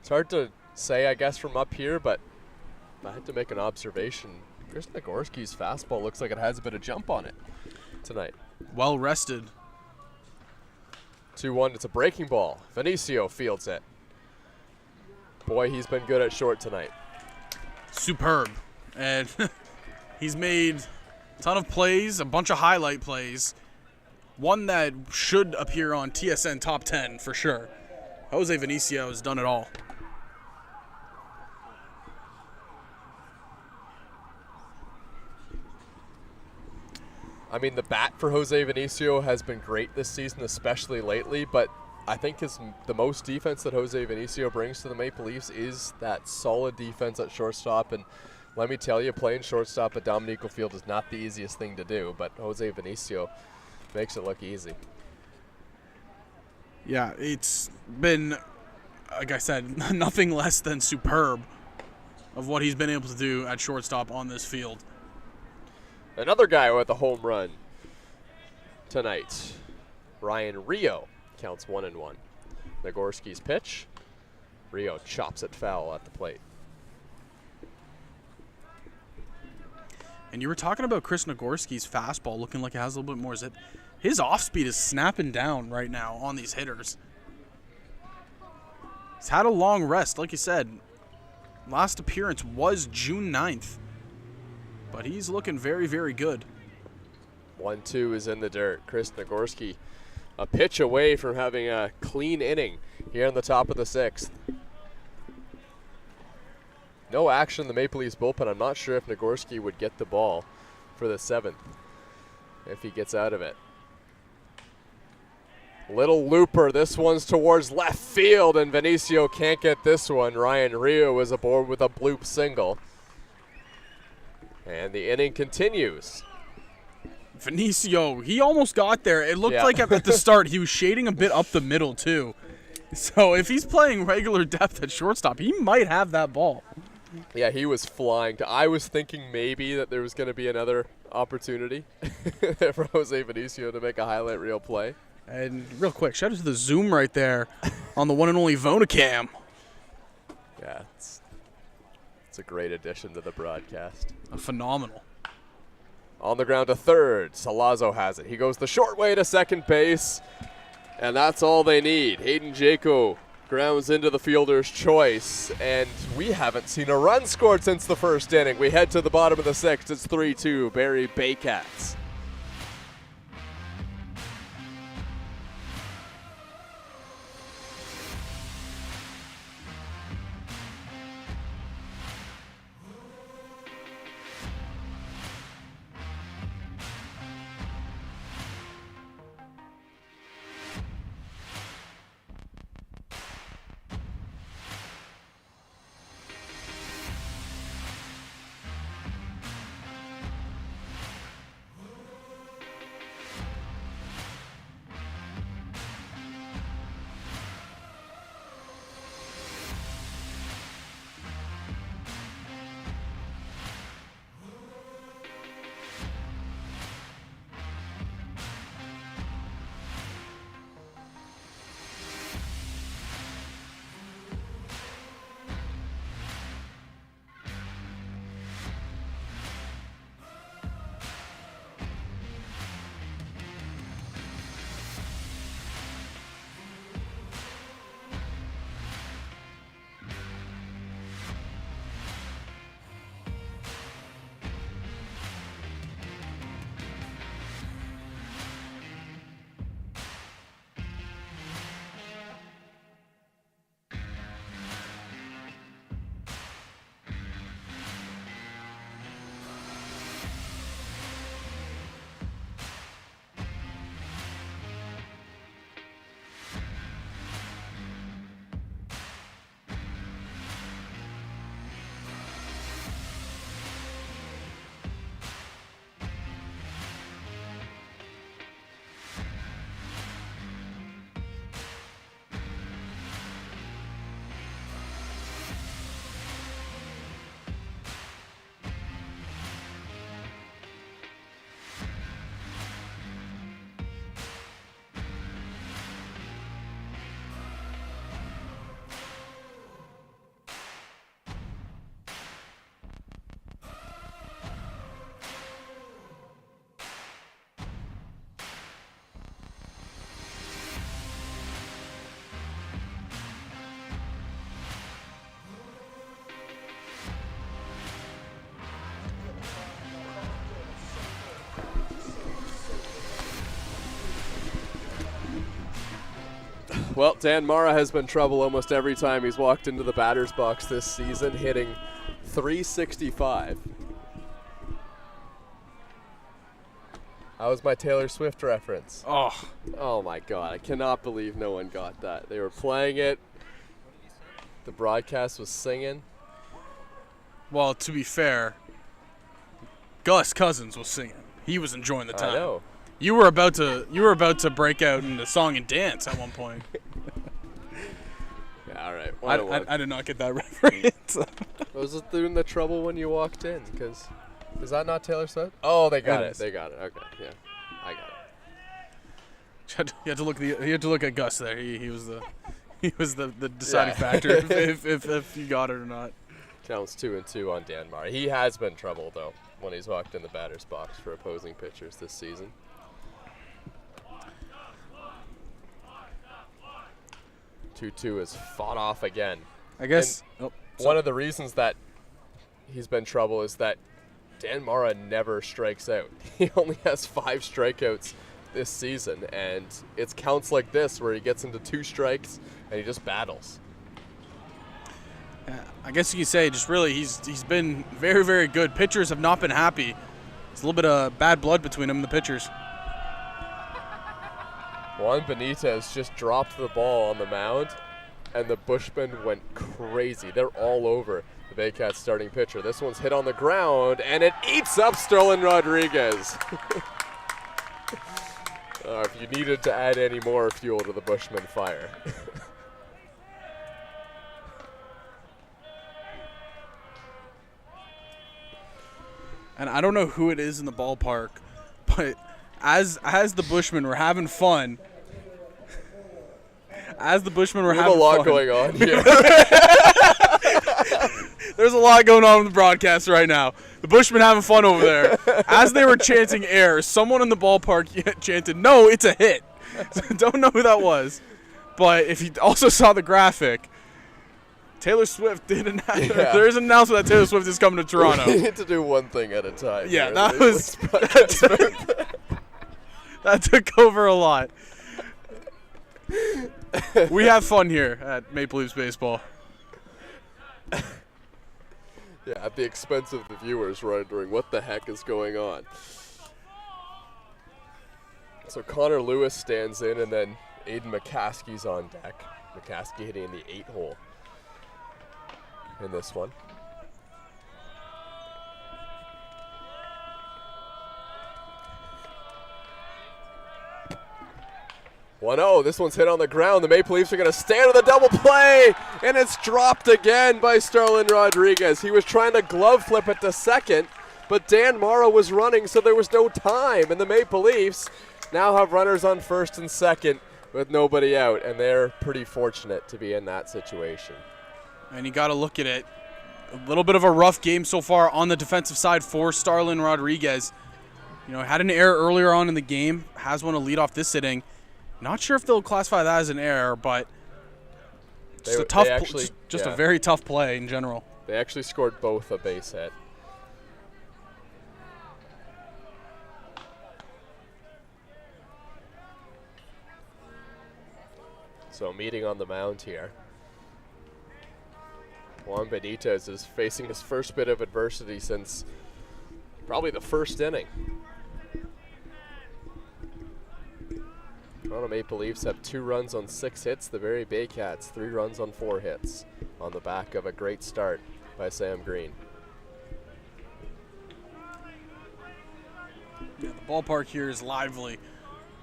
It's hard to say, I guess, from up here, but I had to make an observation. Chris Nagorski's fastball looks like it has a bit of jump on it tonight. Well rested. 2-1, it's a breaking ball. Vinicio fields it. Boy, he's been good at short tonight. Superb. And he's made a ton of plays, a bunch of highlight plays. One that should appear on TSN Top 10 for sure. Jose Vinicio has done it all. I mean, the bat for Jose Vinicio has been great this season, especially lately, but I think the most defense that Jose Vinicio brings to the Maple Leafs is that solid defense at shortstop. And let me tell you, playing shortstop at Dominico Field is not the easiest thing to do, but Jose Vinicio makes it look easy. Yeah, it's been, like I said, nothing less than superb of what he's been able to do at shortstop on this field. Another guy with a home run tonight, Ryan Rio, counts 1-1. Nagorski's pitch, Rio chops it foul at the plate. And you were talking about Chris Nagorski's fastball looking like it has a little bit more zip. His off speed is snapping down right now on these hitters. He's had a long rest, like you said. Last appearance was June 9th. But he's looking very, very good. 1-2 is in the dirt. Chris Nagorski a pitch away from having a clean inning here in the top of the 6th. No action in the Maple Leafs bullpen. I'm not sure if Nagorski would get the ball for the 7th if he gets out of it. Little looper. This one's towards left field, and Vinicio can't get this one. Ryan Rio is aboard with a bloop single. And the inning continues. Vinicio, he almost got there. It looked like at the start he was shading a bit up the middle too. So if he's playing regular depth at shortstop, he might have that ball. Yeah, he was flying. I was thinking maybe that there was going to be another opportunity for Jose Vinicio to make a highlight reel play. And real quick, shout out to the zoom right there on the one and only Vonacam. Yeah, It's a great addition to the broadcast. Phenomenal. On the ground to third. Salazzo has it. He goes the short way to second base, and that's all they need. Hayden Jaco grounds into the fielder's choice, and we haven't seen a run scored since the first inning. We head to the bottom of the sixth. It's 3-2, Barrie Baycats. Well, Dan Mara has been trouble almost every time he's walked into the batter's box this season, hitting .365. How was my Taylor Swift reference? Oh my God, I cannot believe no one got that. They were playing it. The broadcast was singing. Well, to be fair, Gus Cousins was singing. He was enjoying the time. I know. You were about to break out into song and dance at one point. Yeah, all right. I did not get that reference. Was it doing the trouble when you walked in? Because is that not Taylor Swift? Oh, they got it. They got it. Okay, yeah, I got it. You had to look at Gus there. He was the deciding factor if you got it or not. Counts 2-2 on Dan Mara. He has been trouble though when he's walked in the batter's box for opposing pitchers this season. 2-2 is fought off again. I guess one of the reasons that he's been trouble is that Dan Mara never strikes out. He only has 5 strikeouts this season, and it's counts like this where he gets into 2 strikes and he just battles. I guess you could say just really he's been very, very good. Pitchers have not been happy. There's a little bit of bad blood between him and the pitchers. Juan Benitez just dropped the ball on the mound, and the Bushmen went crazy. They're all over the Baycats starting pitcher. This one's hit on the ground, and it eats up Sterling Rodriguez. If you needed to add any more fuel to the Bushmen fire. And I don't know who it is in the ballpark, but as the Bushmen were having fun, there's a lot going on here. There's a lot going on in the broadcast right now. The Bushmen having fun over there. As they were chanting air, someone in the ballpark chanted, "No, it's a hit." Don't know who that was. But if you also saw the graphic, Taylor Swift did there's an announcement that Taylor Swift is coming to Toronto. We need to do one thing at a time. Yeah, here. that was that took over a lot. We have fun here at Maple Leafs Baseball. Yeah, at the expense of the viewers wondering what the heck is going on. So Connor Lewis stands in, and then Aiden McCaskey's on deck. McCaskey hitting the 8-hole in this one. 1-0. This one's hit on the ground. The Maple Leafs are going to stand with a double play, and it's dropped again by Starlin Rodriguez. He was trying to glove flip it to second, but Dan Morrow was running, so there was no time. And the Maple Leafs now have runners on first and second with nobody out, and they're pretty fortunate to be in that situation. And you got to look at it. A little bit of a rough game so far on the defensive side for Starlin Rodriguez. You know, had an error earlier on in the game, has one to lead off this inning. Not sure if they'll classify that as an error, but just a very tough play in general. They actually scored both a base hit. So meeting on the mound here. Juan Benitez is facing his first bit of adversity since probably the first inning. Toronto Maple Leafs have 2 runs on 6 hits. The Barrie Baycats 3 runs on 4 hits on the back of a great start by Sam Green. Yeah, the ballpark here is lively.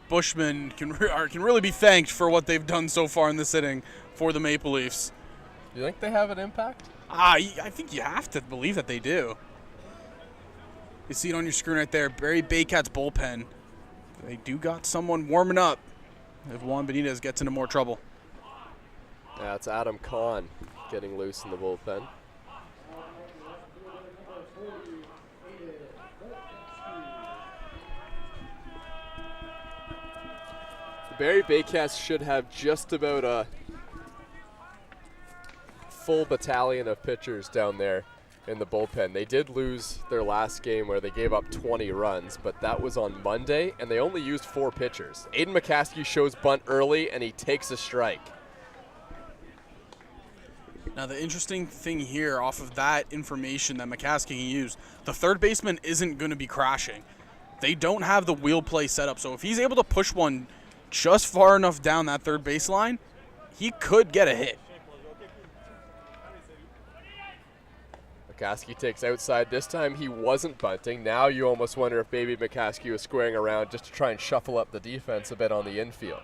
Bushmen can really be thanked for what they've done so far in this inning for the Maple Leafs. Do you think they have an impact? I think you have to believe that they do. You see it on your screen right there, Barrie Baycats bullpen. They do got someone warming up if Juan Benitez gets into more trouble. Yeah, it's Adam Kahn getting loose in the bullpen. The Barrie Baycats should have just about a full battalion of pitchers down there in the bullpen. They did lose their last game where they gave up 20 runs, but that was on Monday, and they only used 4 pitchers. Aiden McCaskey shows bunt early, and he takes a strike. Now, the interesting thing here off of that information that McCaskey can use, the third baseman isn't going to be crashing. They don't have the wheel play set up, so if he's able to push one just far enough down that third baseline, he could get a hit. McCaskey takes outside. This time he wasn't bunting. Now you almost wonder if maybe McCaskey was squaring around just to try and shuffle up the defense a bit on the infield.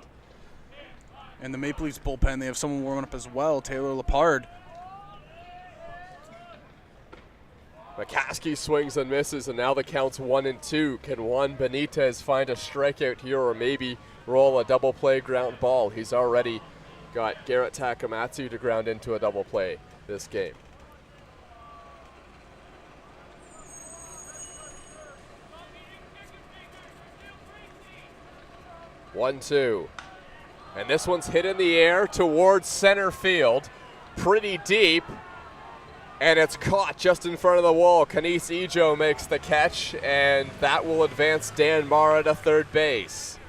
And the Maple Leafs bullpen, they have someone warming up as well, Taylor Lepard. McCaskey swings and misses, and now the count's 1-2. Can Juan Benitez find a strikeout here or maybe roll a double play ground ball? He's already got Garrett Takamatsu to ground into a double play this game. One, two. And this one's hit in the air towards center field. Pretty deep. And it's caught just in front of the wall. Kanis Ejo makes the catch, and that will advance Dan Mara to third base.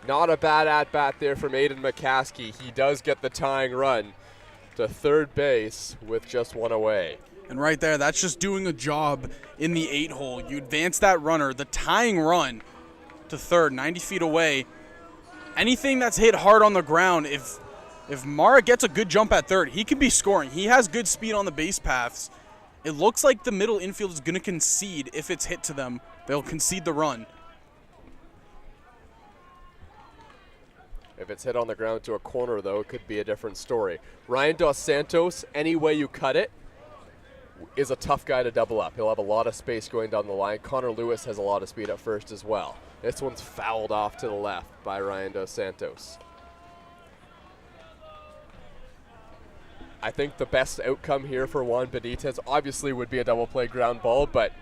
Not a bad at-bat there from Aiden McCaskey. He does get the tying run to third base with just 1 away. And right there, that's just doing a job in the 8-hole. You advance that runner, the tying run to third, 90 feet away. Anything that's hit hard on the ground, if Mara gets a good jump at third, he can be scoring. He has good speed on the base paths. It looks like the middle infield is going to concede if it's hit to them. They'll concede the run. If it's hit on the ground to a corner, though, it could be a different story. Ryan Dos Santos, any way you cut it, is a tough guy to double up. He'll have a lot of space going down the line. Connor Lewis has a lot of speed at first as well. This one's fouled off to the left by Ryan Dos Santos. I think the best outcome here for Juan Benitez obviously would be a double play ground ball, but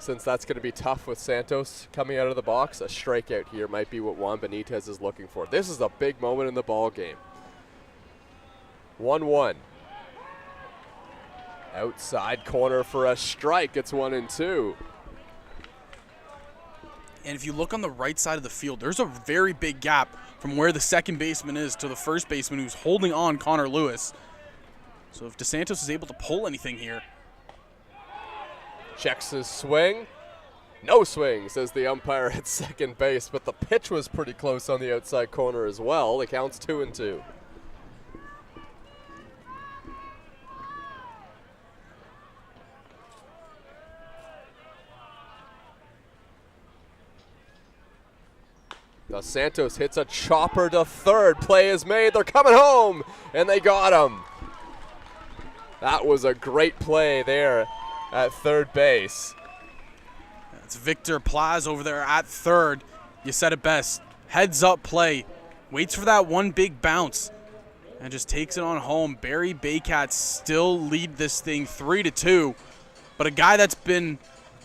since that's going to be tough with Santos coming out of the box, a strikeout here might be what Juan Benitez is looking for. This is a big moment in the ball game. 1-1. Outside corner for a strike. It's 1-2. And if you look on the right side of the field, there's a very big gap from where the second baseman is to the first baseman who's holding on Connor Lewis. So if DeSantos is able to pull anything here. Checks his swing. No swing, says the umpire at second base, but the pitch was pretty close on the outside corner as well. The count's 2-2. Dos Santos hits a chopper to third. Play is made. They're coming home, and they got him. That was a great play there at third base. It's Victor Plaz over there at third. You said it best. Heads up play. Waits for that one big bounce and just takes it on home. Barrie Baycats still lead this thing 3-2. But a guy that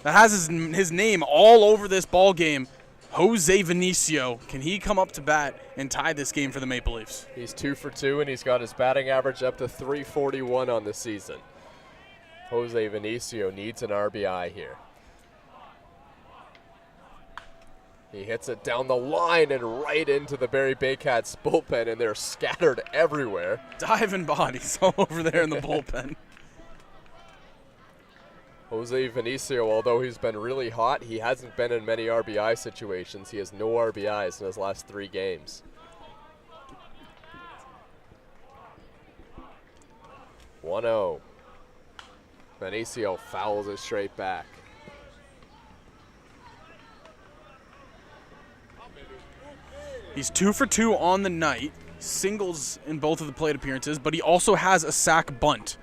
has his name all over this ball game, Jose Vinicio. Can he come up to bat and tie this game for the Maple Leafs? He's 2 for 2, and he's got his batting average up to .341 on the season. Jose Vinicio needs an RBI here. He hits it down the line and right into the Barrie Baycats bullpen, and they're scattered everywhere. Diving bodies all over there in the bullpen. Jose Vinicio, although he's been really hot, he hasn't been in many RBI situations. He has no RBIs in his last 3 games. 1-0. Vinicio fouls it straight back. He's 2 for 2 on the night, singles in both of the plate appearances, but he also has a sac bunt.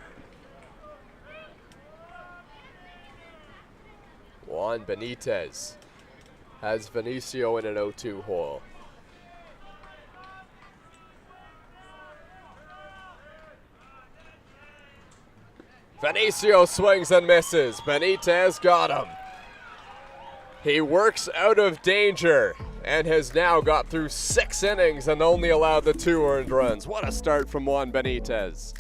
Juan Benitez has Vinicio in an 0-2 hole. Vinicio swings and misses. Benitez got him. He works out of danger and has now got through 6 innings and only allowed the 2 earned runs. What a start from Juan Benitez.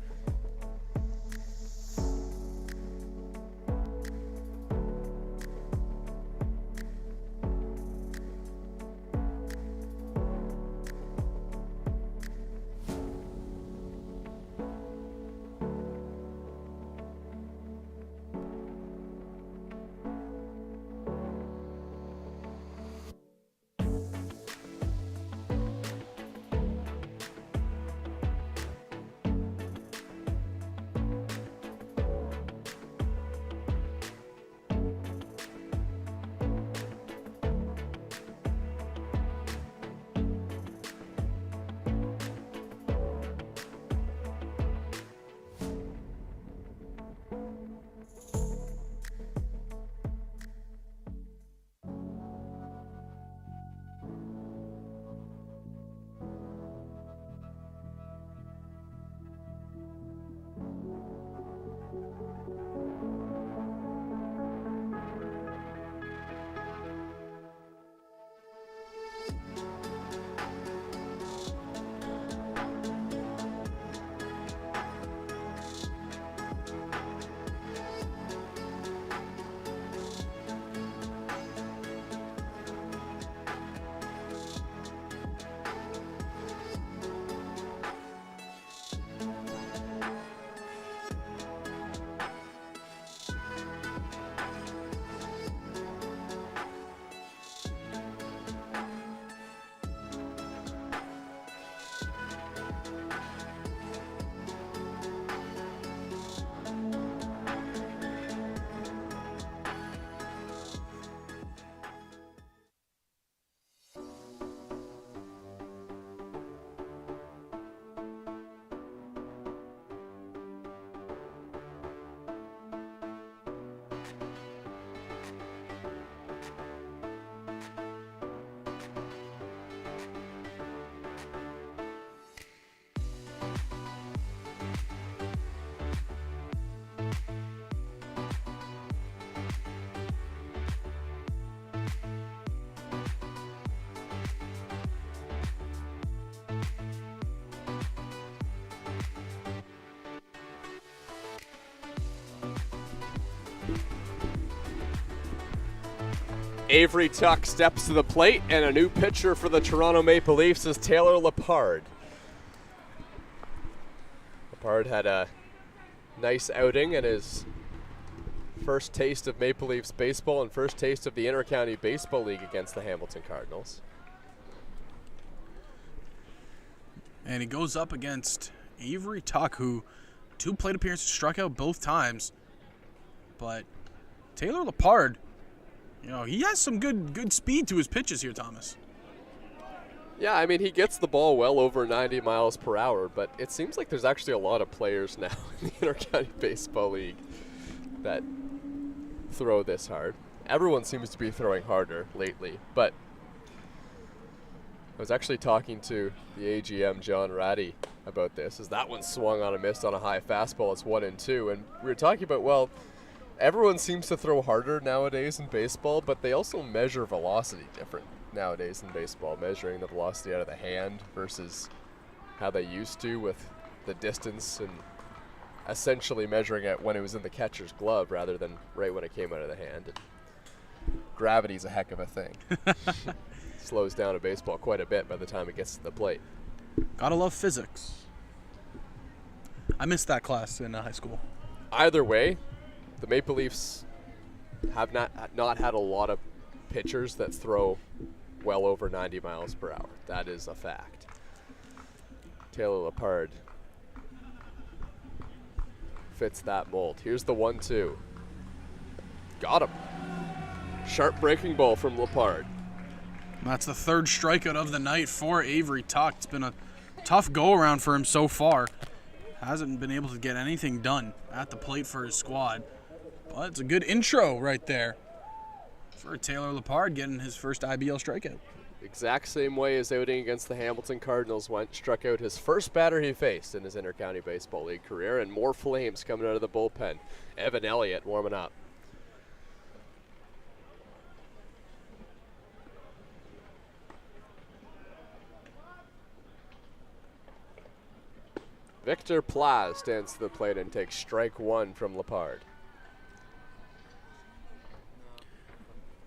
Avery Tuck steps to the plate, and a new pitcher for the Toronto Maple Leafs is Taylor Lepard. Lepard had a nice outing and his first taste of Maple Leafs baseball and first taste of the Intercounty Baseball League against the Hamilton Cardinals. And he goes up against Avery Tuck, who 2 plate appearances, struck out both times. But Taylor Lepard, you know, he has some good speed to his pitches here, Thomas. Yeah, I mean, he gets the ball well over 90 miles per hour, but it seems like there's actually a lot of players now in the Intercounty Baseball League that throw this hard. Everyone seems to be throwing harder lately, but I was actually talking to the AGM, John Ratty, about this, as that one swung on a miss on a high fastball. It's 1-2, and we were talking about, well, everyone seems to throw harder nowadays in baseball, but they also measure velocity different nowadays in baseball, measuring the velocity out of the hand versus how they used to with the distance and essentially measuring it when it was in the catcher's glove rather than right when it came out of the hand. And gravity's a heck of a thing. Slows down a baseball quite a bit by the time it gets to the plate. Gotta love physics. I missed that class in high school. Either way, the Maple Leafs have not had a lot of pitchers that throw well over 90 miles per hour. That is a fact. Taylor Lepard fits that mold. Here's the 1-2. Got him. Sharp breaking ball from Lepard. That's the 3rd strikeout of the night for Avery Tuck. It's been a tough go-around for him so far. Hasn't been able to get anything done at the plate for his squad. But it's a good intro right there for Taylor Lepard getting his first IBL strikeout. Exact same way his outing against the Hamilton Cardinals went. Struck out his first batter he faced in his Intercounty Baseball League career, and more flames coming out of the bullpen. Evan Elliott warming up. Victor Plaz stands to the plate and takes strike 1 from Lepard.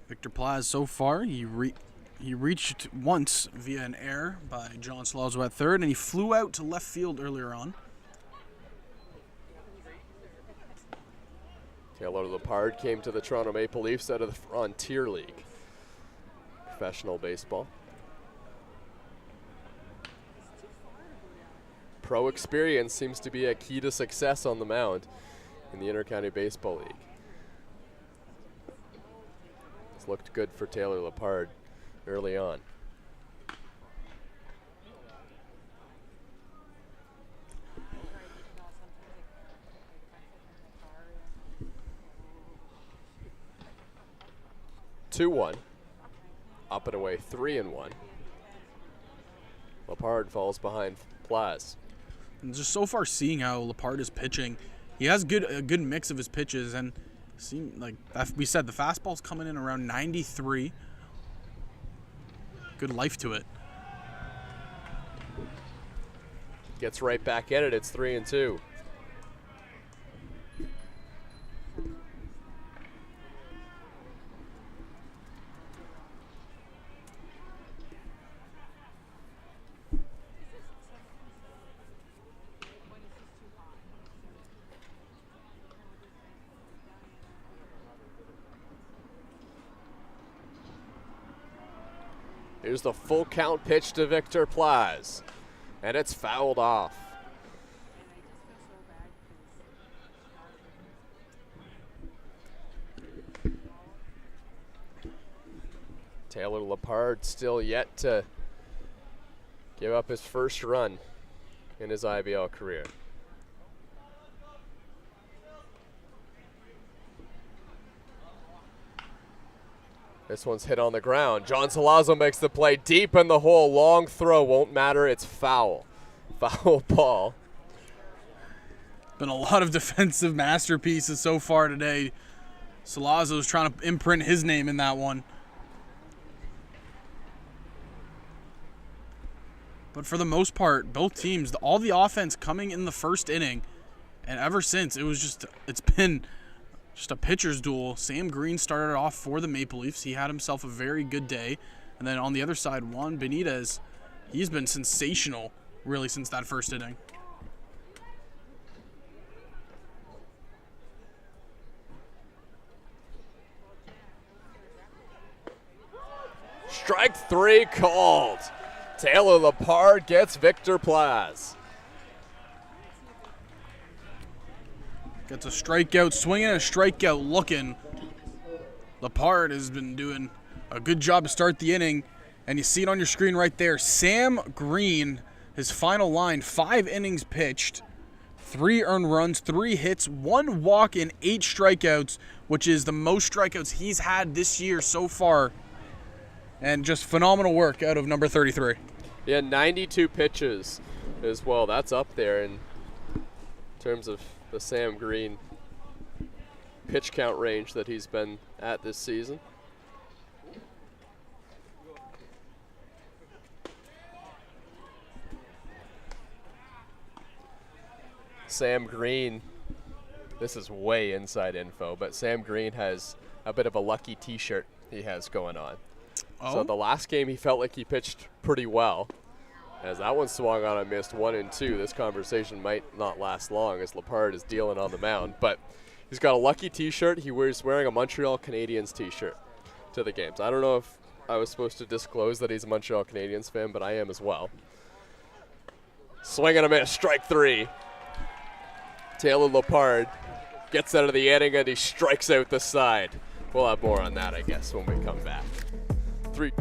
Victor Plaz so far, he reached once via an error by John Salazzo at 3rd, and he flew out to left field earlier on. Taylor Lepard came to the Toronto Maple Leafs out of the Frontier League. Professional baseball. Pro experience seems to be a key to success on the mound in the Intercounty Baseball League. It's looked good for Taylor Lepard early on. Two-one. Up and away, 3-1. Lepard falls behind Plaz. And just so far seeing how Lepard is pitching, he has a good mix of his pitches, and seem like we said, the fastball's coming in around 93. Good life to it. Gets right back at it. It's 3-2. Here's the full count pitch to Victor Plaz, and it's fouled off. Taylor Lepard still yet to give up his first run in his IBL career. This one's hit on the ground. John Salazzo makes the play deep in the hole. Long throw won't matter. It's foul. Foul ball. Been a lot of defensive masterpieces so far today. Salazzo's trying to imprint his name in that one. But for the most part, both teams, all the offense coming in the first inning, and ever since, it's been just a pitcher's duel. Sam Green started off for the Maple Leafs. He had himself a very good day. And then on the other side, Juan Benitez, he's been sensational, really, since that first inning. Strike 3 called. Taylor Lepard gets Victor Plaz. Gets a strikeout, swinging a strikeout, looking. Lepard has been doing a good job to start the inning, and you see it on your screen right there. Sam Green, his final line, 5 innings pitched, 3 earned runs, 3 hits, 1 walk, and 8 strikeouts, which is the most strikeouts he's had this year so far. And just phenomenal work out of number 33. Yeah, 92 pitches as well. That's up there in terms of the Sam Green pitch count range that he's been at this season. Sam Green, this is way inside info, but Sam Green has a bit of a lucky t-shirt he has going on. Oh. So the last game he felt like he pitched pretty well. As that one swung on and missed 1 and 2, this conversation might not last long as Lepard is dealing on the mound. But he's got a lucky t-shirt. He was wearing a Montreal Canadiens t-shirt to the games. I don't know if I was supposed to disclose that he's a Montreal Canadiens fan, but I am as well. Swing and a miss, strike 3. Taylor Lepard gets out of the inning and he strikes out the side. We'll have more on that, I guess, when we come back. 3.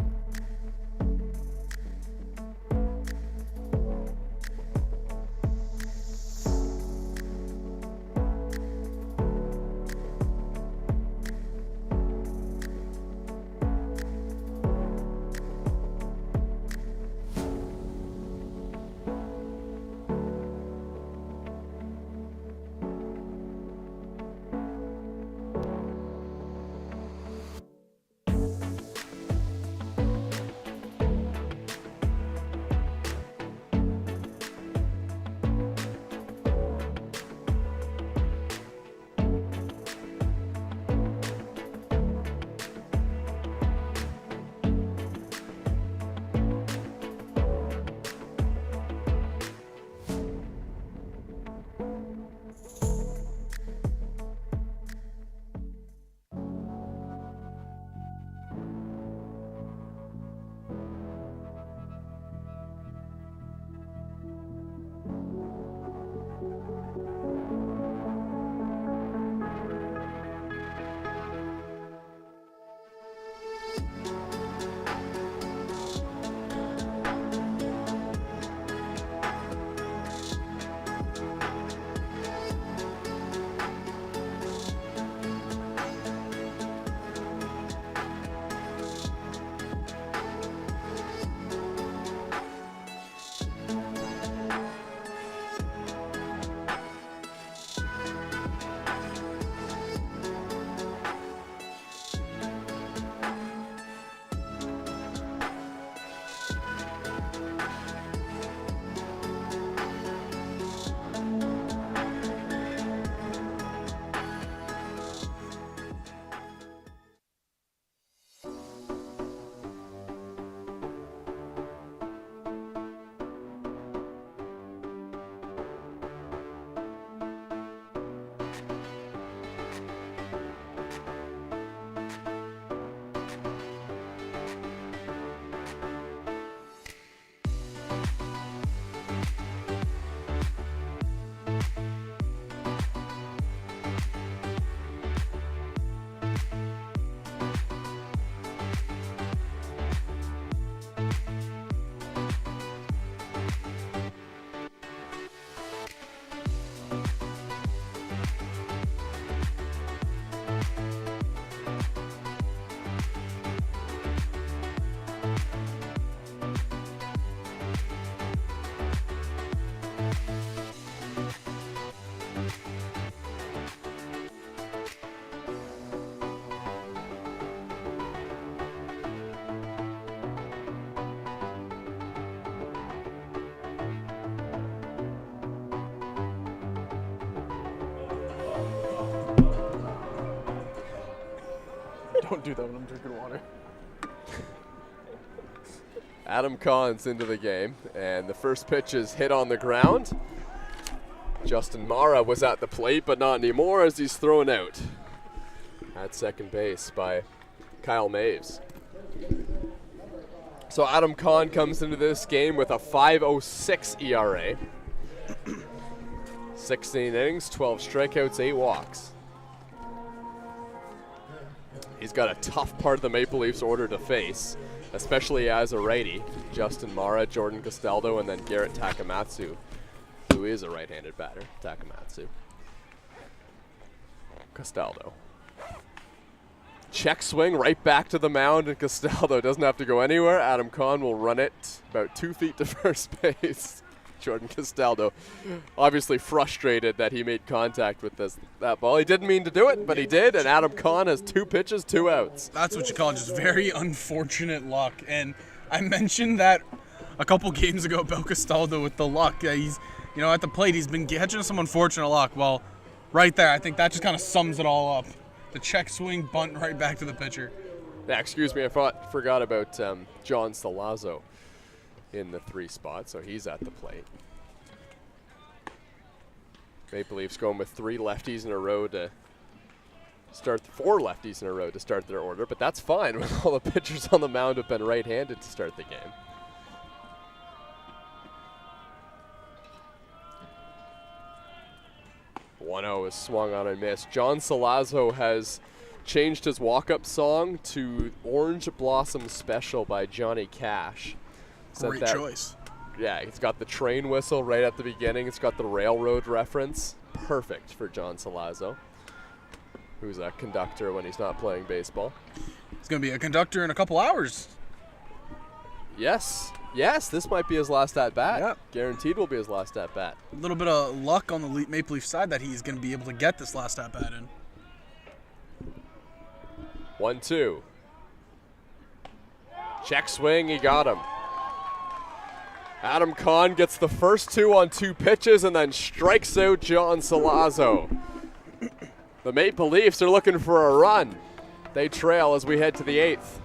Don't do that when I'm drinking water. Adam Cahn's into the game, and the first pitch is hit on the ground. Justin Mara was at the plate, but not anymore as he's thrown out at second base by Kyle Maves. So Adam Cahn comes into this game with a 5.06 ERA. 16 innings, 12 strikeouts, 8 walks. He's got a tough part of the Maple Leafs order to face, especially as a righty. Justin Mara, Jordan Castaldo, and then Garrett Takamatsu, who is a right-handed batter. Takamatsu. Castaldo. Check swing right back to the mound, and Castaldo doesn't have to go anywhere. Adam Cahn will run it about 2 feet to first base. Jordan Castaldo obviously frustrated that he made contact with that ball. He didn't mean to do it, but he did, and Adam Cahn has 2 pitches, 2 outs. That's what you call just very unfortunate luck. And I mentioned that a couple games ago about Castaldo with the luck. He's, at the plate, he's been catching some unfortunate luck. Well, right there, I think that just kind of sums it all up. The check swing, bunt right back to the pitcher. Yeah, excuse me, I forgot about John Salazzo in the 3 spot, so he's at the plate. Maple Leafs going with 3 lefties in a row to start, 4 lefties in a row to start their order, but that's fine when all the pitchers on the mound have been right-handed to start the game. .1-0 is swung on and missed. John Salazzo has changed his walk-up song to Orange Blossom Special by Johnny Cash. Great choice. Yeah, it's got the train whistle right at the beginning. It's got the railroad reference. Perfect for John Salazzo, who's a conductor when he's not playing baseball. He's going to be a conductor in a couple hours. Yes, this might be his last at-bat. Yep. Guaranteed will be his last at-bat. A little bit of luck on the Maple Leaf side that he's going to be able to get this last at-bat in. 1-2. Check swing, he got him. Adam Cahn gets the first 2 on 2 pitches and then strikes out John Salazzo. The Maple Leafs are looking for a run. They trail as we head to the 8th.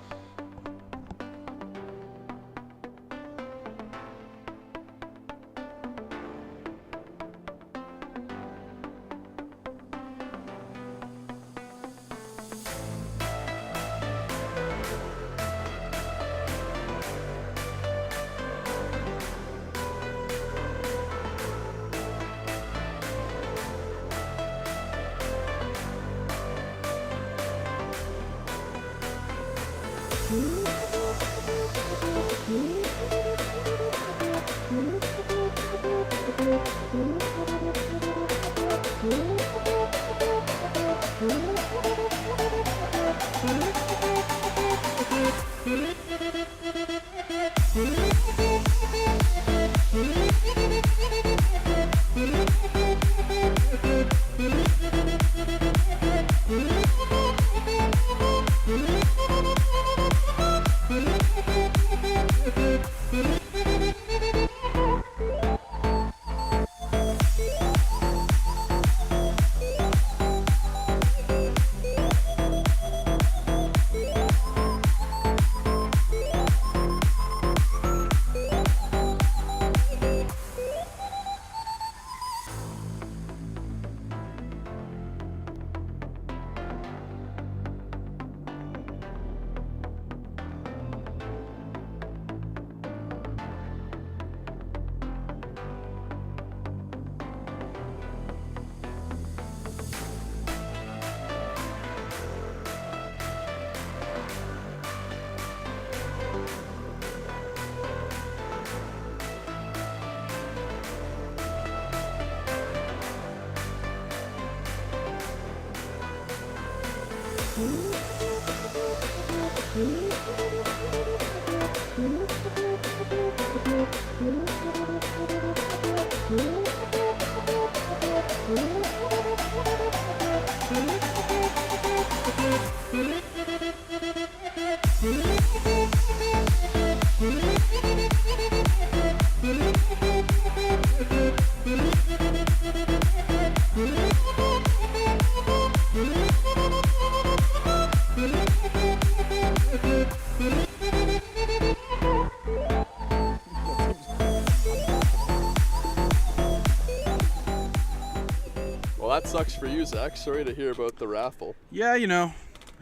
that sucks for you, Zach. Sorry to hear about the raffle. Yeah, you know,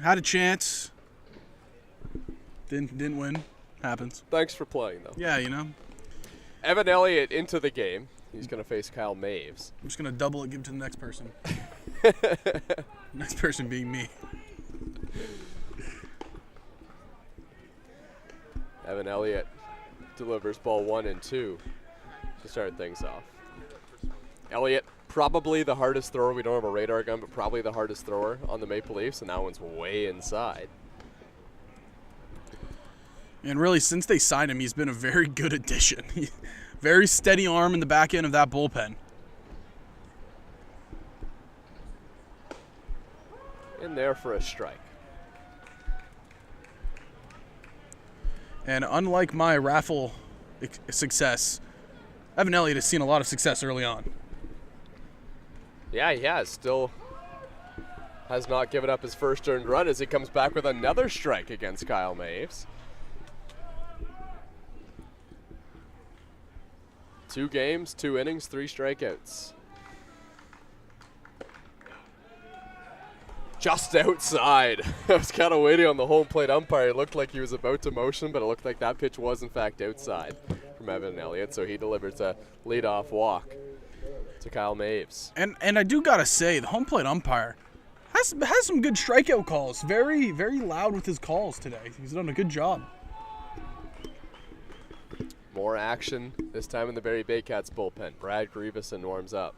had a chance. Didn't win. Happens. Thanks for playing, though. Yeah, you know. Evan Elliott into the game. He's going to face Kyle Maves. I'm just going to double it, give it to the next person. Next person being me. Evan Elliott delivers ball 1 and 2 to start things off. Elliott, probably the hardest thrower. We don't have a radar gun, but probably the hardest thrower on the Maple Leafs, and that one's way inside. And really, since they signed him, he's been a very good addition. Very steady arm in the back end of that bullpen. In there for a strike. And unlike my raffle success, Evan Elliott has seen a lot of success early on. Yeah, he has. Still has not given up his first earned run as he comes back with another strike against Kyle Maves. 2 games, 2 innings, 3 strikeouts. Just outside. I was kind of waiting on the home plate umpire. It looked like he was about to motion, but it looked like that pitch was in fact outside from Evan Elliott, so he delivers a leadoff walk to Kyle Maves. And I do gotta say, the home plate umpire has some good strikeout calls. Very, very loud with his calls today. He's done a good job. More action, this time in the Barrie Baycats bullpen. Brad Grieveson warms up.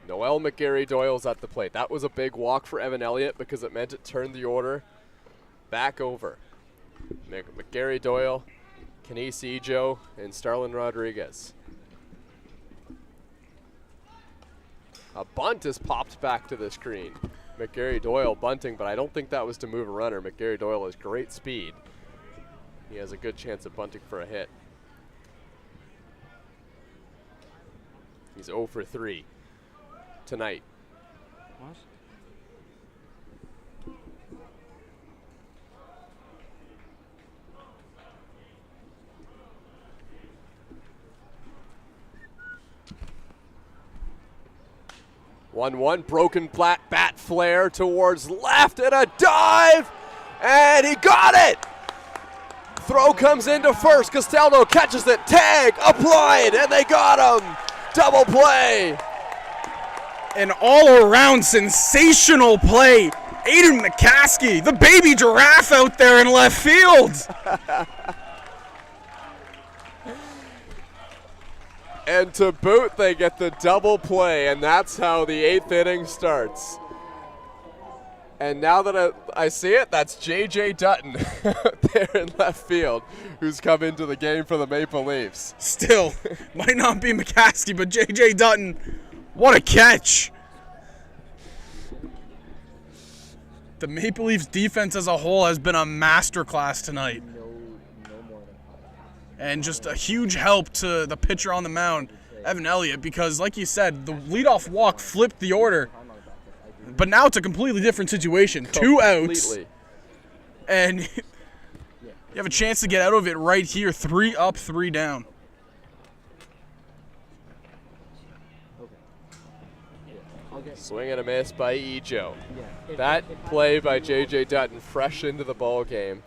Noel McGarry-Doyle's at the plate. That was a big walk for Evan Elliott because it meant it turned the order back over. McGarry-Doyle, Kenise Ejo, and Starlin Rodriguez. A bunt is popped back to the screen. McGarry-Doyle bunting, but I don't think that was to move a runner. McGarry-Doyle has great speed. He has a good chance of bunting for a hit. He's 0 for 3 tonight. What? One broken flat bat flare towards left and a dive, and he got it. Throw comes into first. Castaldo catches it. Tag applied, and they got him. Double play. An all-around sensational play. Aiden McCaskey, the baby giraffe out there in left field. And to boot, they get the double play, and that's how the 8th inning starts. And now that I see it, that's J.J. Dutton out there in left field, who's come into the game for the Maple Leafs. Still, might not be McCaskey, but J.J. Dutton, what a catch. The Maple Leafs defense as a whole has been a masterclass tonight. And just a huge help to the pitcher on the mound, Evan Elliott, because like you said, the leadoff walk flipped the order. But now it's a completely different situation. 2 outs. And you have a chance to get out of it right here. 3 up, 3 down. Swing and a miss by Ejo. That play by J.J. Dutton, fresh into the ball game,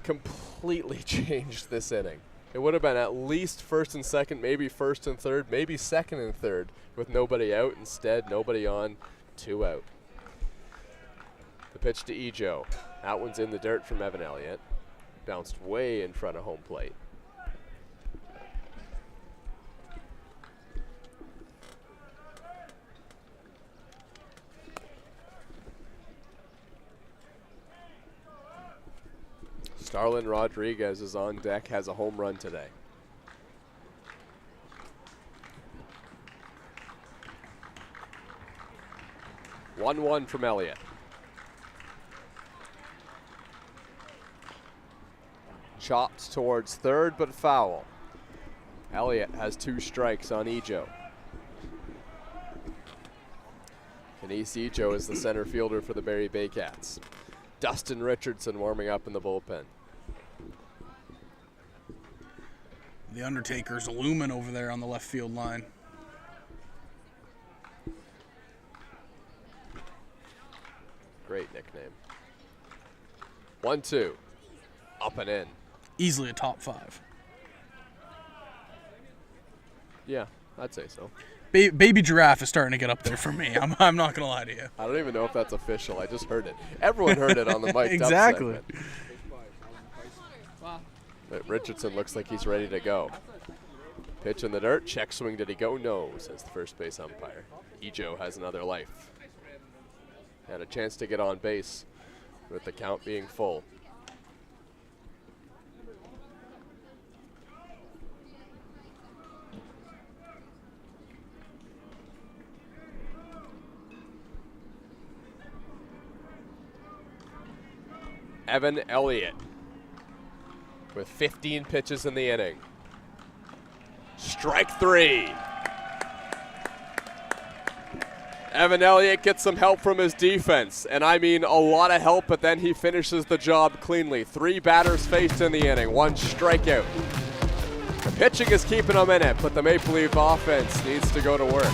completely changed this inning. It would have been at least first and second, maybe first and third, maybe second and third with nobody out. Instead, nobody on, 2 out. The pitch to Ejo. That one's in the dirt from Evan Elliott. Bounced way in front of home plate. Starlin Rodriguez is on deck, has a home run today. One from Elliott. Chopped towards third, but foul. Elliott has 2 strikes on Ejo. Kenise Ejo is the center fielder for the Barrie Baycats. Dustin Richardson warming up in the bullpen. The Undertaker's looming over there on the left field line. Great nickname. 1-2. Up and in. Easily a top 5. Yeah, I'd say so. Baby Giraffe is starting to get up there for me. I'm not going to lie to you. I don't even know if that's official. I just heard it. Everyone heard it on the mic. Exactly. But Richardson looks like he's ready to go. Pitch in the dirt. Check swing. Did he go? No, says the first base umpire. Ejo has another life. Had a chance to get on base with the count being full. Evan Elliott with 15 pitches in the inning. Strike 3. Evan Elliott gets some help from his defense, and I mean a lot of help, but then he finishes the job cleanly. 3 batters faced in the inning, 1 strikeout. The pitching is keeping him in it, but the Maple Leaf offense needs to go to work.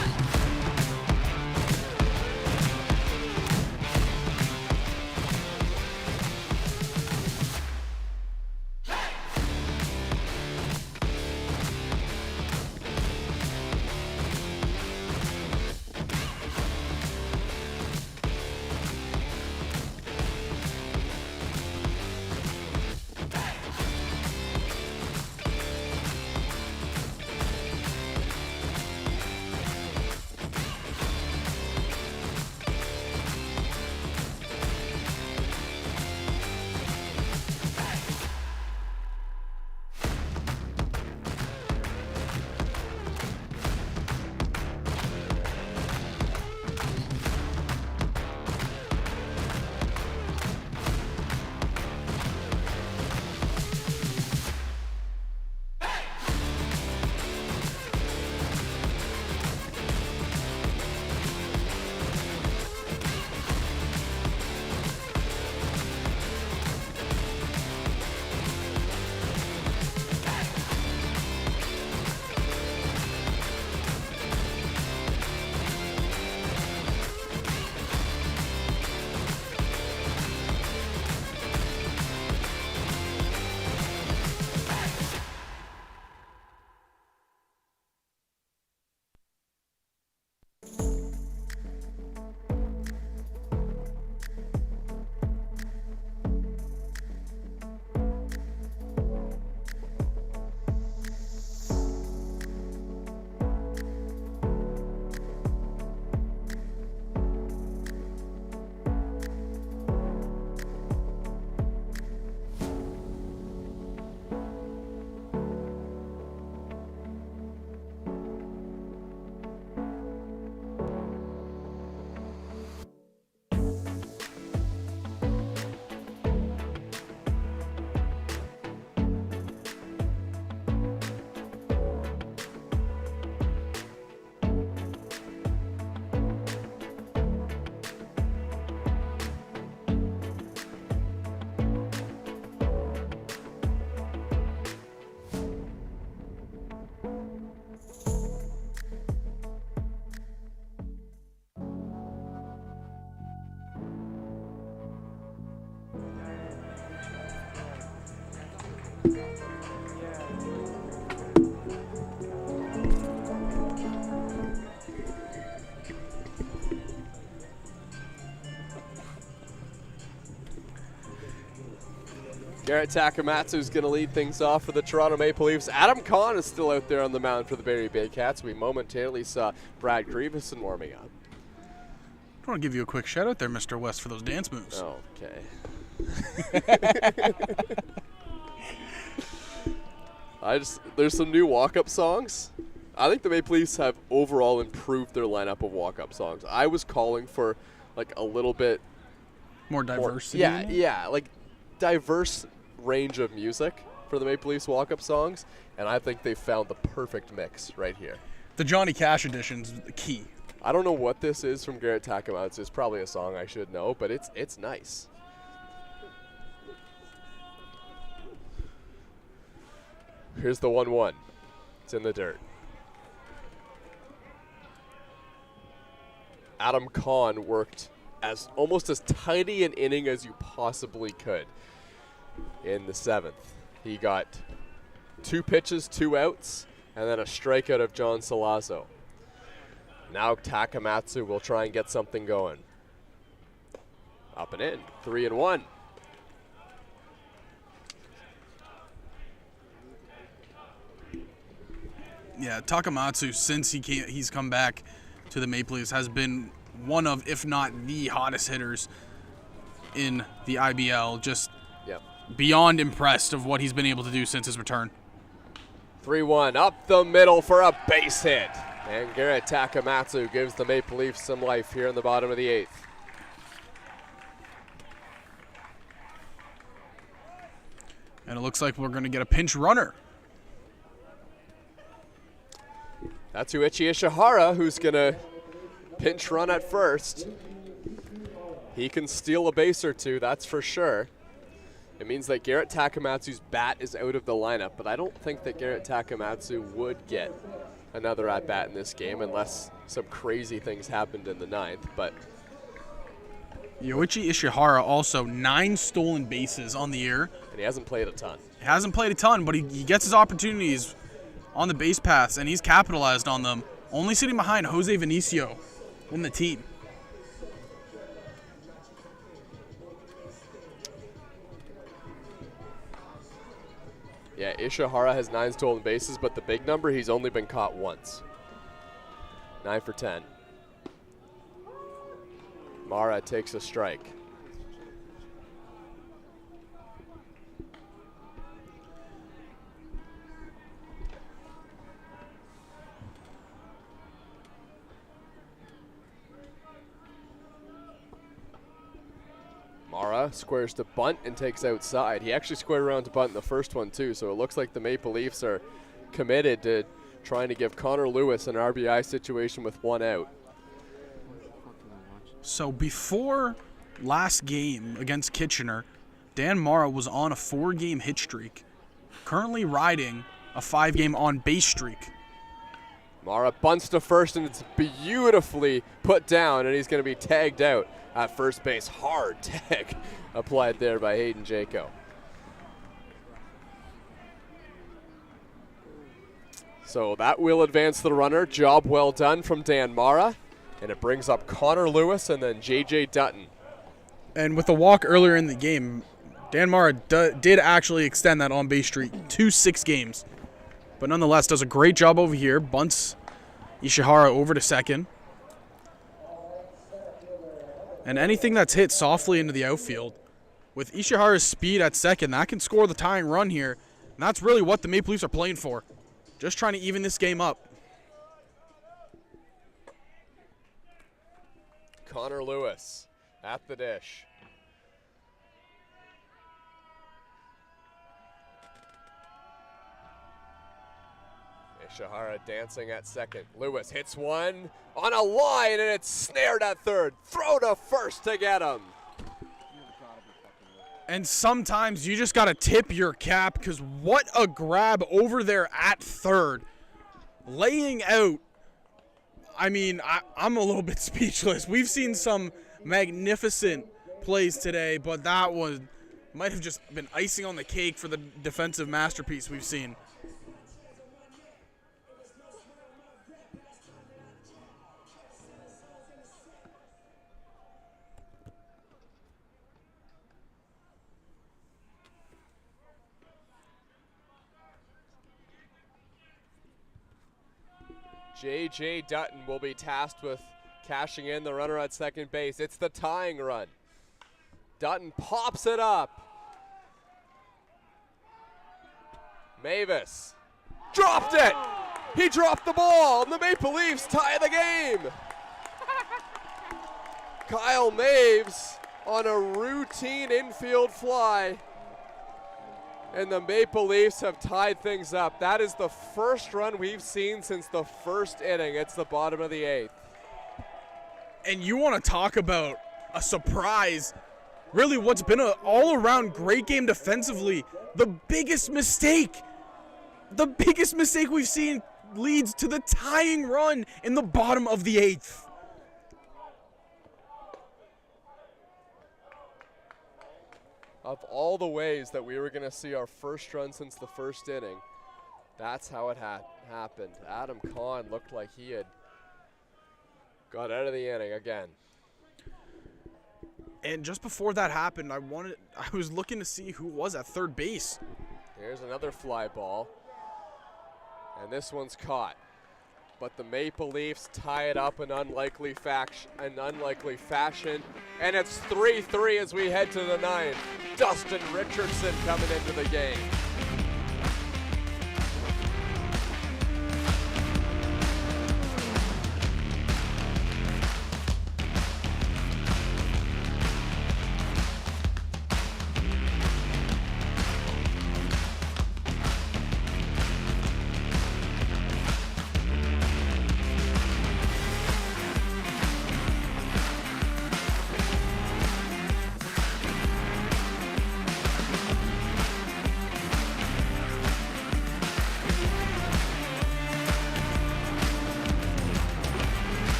Garrett Takamatsu is going to lead things off for the Toronto Maple Leafs. Adam Kahn is still out there on the mound for the Barrie Baycats. We momentarily saw Brad Grieveson warming up. I want to give you a quick shout out there, Mr. West, for those dance moves. Okay. There's some new walk-up songs. I think the Maple Leafs have overall improved their lineup of walk-up songs. I was calling for like a little bit more diversity. Yeah, like diverse range of music for the Maple Leafs walk-up songs, and I think they found the perfect mix right here. The Johnny Cash edition's the key. I don't know what this is from Garrett Takamatsu. It's probably a song I should know, but it's nice. Here's the 1-1. It's in the dirt. Adam Kahn worked as almost as tidy an inning as you possibly could in the 7th. He got 2 pitches, 2 outs, and then a strikeout of John Salazzo. Now Takamatsu will try and get something going. Up and in, 3-1. Yeah, Takamatsu, since he's come back to the Maple Leafs, has been one of, if not the hottest hitters in the IBL. Just beyond impressed of what he's been able to do since his return. 3-1, up the middle for a base hit. And Garrett Takamatsu gives the Maple Leafs some life here in the bottom of the 8th. And it looks like we're going to get a pinch runner. That's Uichi Ishihara, who's going to pinch run at first. He can steal a base or two, that's for sure. It means that Garrett Takamatsu's bat is out of the lineup, but I don't think that Garrett Takamatsu would get another at-bat in this game unless some crazy things happened in the 9th. But Yoichi Ishihara also 9 stolen bases on the year. And he hasn't played a ton. He hasn't played a ton, but he gets his opportunities on the base paths, and he's capitalized on them, only sitting behind Jose Vinicio in the team. Yeah, Ishihara has 9 stolen bases, but the big number, he's only been caught once. 9 for 10. Mara takes a strike. Mara squares to bunt and takes outside. He actually squared around to bunt in the first one too, so it looks like the Maple Leafs are committed to trying to give Connor Lewis an RBI situation with 1 out. So before last game against Kitchener, Dan Mara was on a 4-game hit streak, currently riding a 5-game on-base streak. Mara bunts to first, and it's beautifully put down, and he's going to be tagged out at first base. Hard tag applied there by Hayden Jaco. So that will advance the runner. Job well done from Dan Mara. And it brings up Connor Lewis and then J.J. Dutton. And with a walk earlier in the game, Dan Mara did actually extend that on-base streak to 6 games. But nonetheless, does a great job over here. Bunts Ishihara over to second. And anything that's hit softly into the outfield, with Ishihara's speed at second, that can score the tying run here. And that's really what the Maple Leafs are playing for. Just trying to even this game up. Connor Lewis at the dish. Ishihara dancing at second. Lewis hits one on a line, and it's snared at third. Throw to first to get him. And sometimes you just got to tip your cap, because what a grab over there at third. Laying out. I mean, I'm a little bit speechless. We've seen some magnificent plays today, but that one might have just been icing on the cake for the defensive masterpiece we've seen. J.J. Dutton will be tasked with cashing in the runner at second base. It's the tying run. Dutton pops it up. Mavis dropped it. He dropped the ball, and the Maple Leafs tie the game. Kyle Maves on a routine infield fly. And the Maple Leafs have tied things up. That is the first run we've seen since the first inning. It's the bottom of the 8th. And you want to talk about a surprise. Really, what's been an all-around great game defensively. The biggest mistake The biggest mistake we've seen leads to the tying run in the bottom of the 8th. Of all the ways that we were going to see our first run since the first inning, that's how it had happened. Adam Kahn looked like he had got out of the inning again. And just before that happened, I was looking to see who was at third base. Here's another fly ball, and this one's caught. But the Maple Leafs tie it up in unlikely fashion, and it's 3-3 as we head to the 9th. Dustin Richardson coming into the game.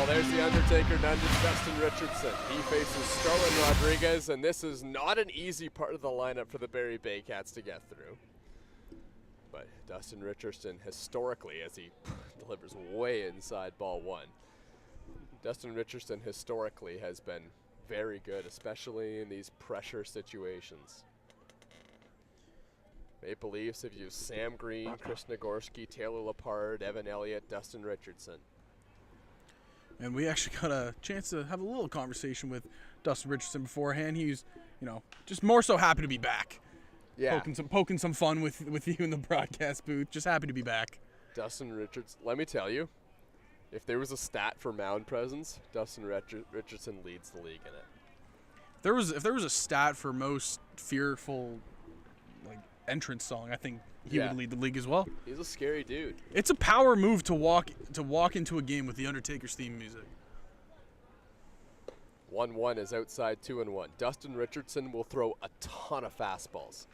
There's the Undertaker, Dustin Richardson. He faces Starlin Rodriguez, and this is not an easy part of the lineup for the Barrie Baycats to get through. But Dustin Richardson, historically, as he delivers way inside ball 1, Dustin Richardson historically has been very good, especially in these pressure situations. Maple Leafs have used Sam Green, Chris Nagorski, Taylor Lepard, Evan Elliott, Dustin Richardson. And we actually got a chance to have a little conversation with Dustin Richardson beforehand. He's, just more so happy to be back. Yeah. Poking some fun with you in the broadcast booth. Just happy to be back. Dustin Richardson, let me tell you, if there was a stat for mound presence, Dustin Richardson leads the league in it. If there was a stat for most fearful entrance song, I think he would lead the league as well. He's a scary dude. It's a power move to walk into a game with the Undertaker's theme music. 1-1 is outside 2-1. Dustin Richardson will throw a ton of fastballs.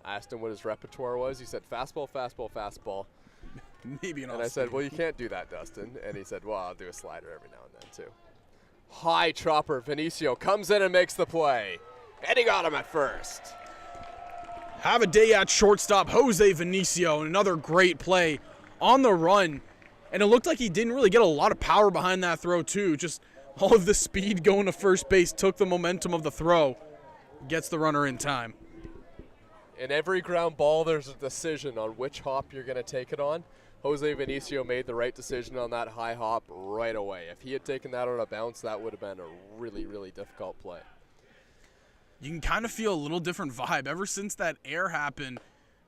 I asked him what his repertoire was. He said fastball, fastball, fastball. Maybe an And I said, well, you can't do that, Dustin. And he said, well, I'll do a slider every now and then, too. High chopper, Vinicio comes in and makes the play. And he got him at first. Have a day at shortstop, Jose Vinicio, and another great play on the run. And it looked like he didn't really get a lot of power behind that throw, too. Just all of the speed going to first base took the momentum of the throw. Gets the runner in time. In every ground ball, there's a decision on which hop you're going to take it on. Jose Vinicio made the right decision on that high hop right away. If he had taken that on a bounce, that would have been a really, really difficult play. you can kind of feel a little different vibe. Ever since that air happened,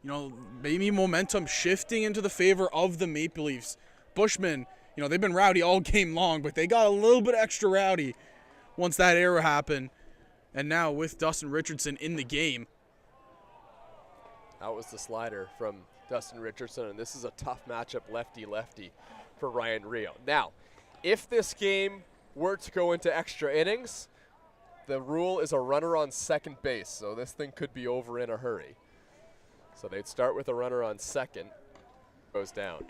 you know, maybe momentum shifting into the favor of the Maple Leafs. Bushmen, you know, they've been rowdy all game long, but they got a little bit extra rowdy once that air happened. And now with Dustin Richardson in the game. That was the slider from Dustin Richardson, and this is a tough matchup lefty-lefty for Ryan Rio. Now, if this game were to go into extra innings, the rule is a runner on second base, so this thing could be over in a hurry. So they'd start with a runner on second, goes down.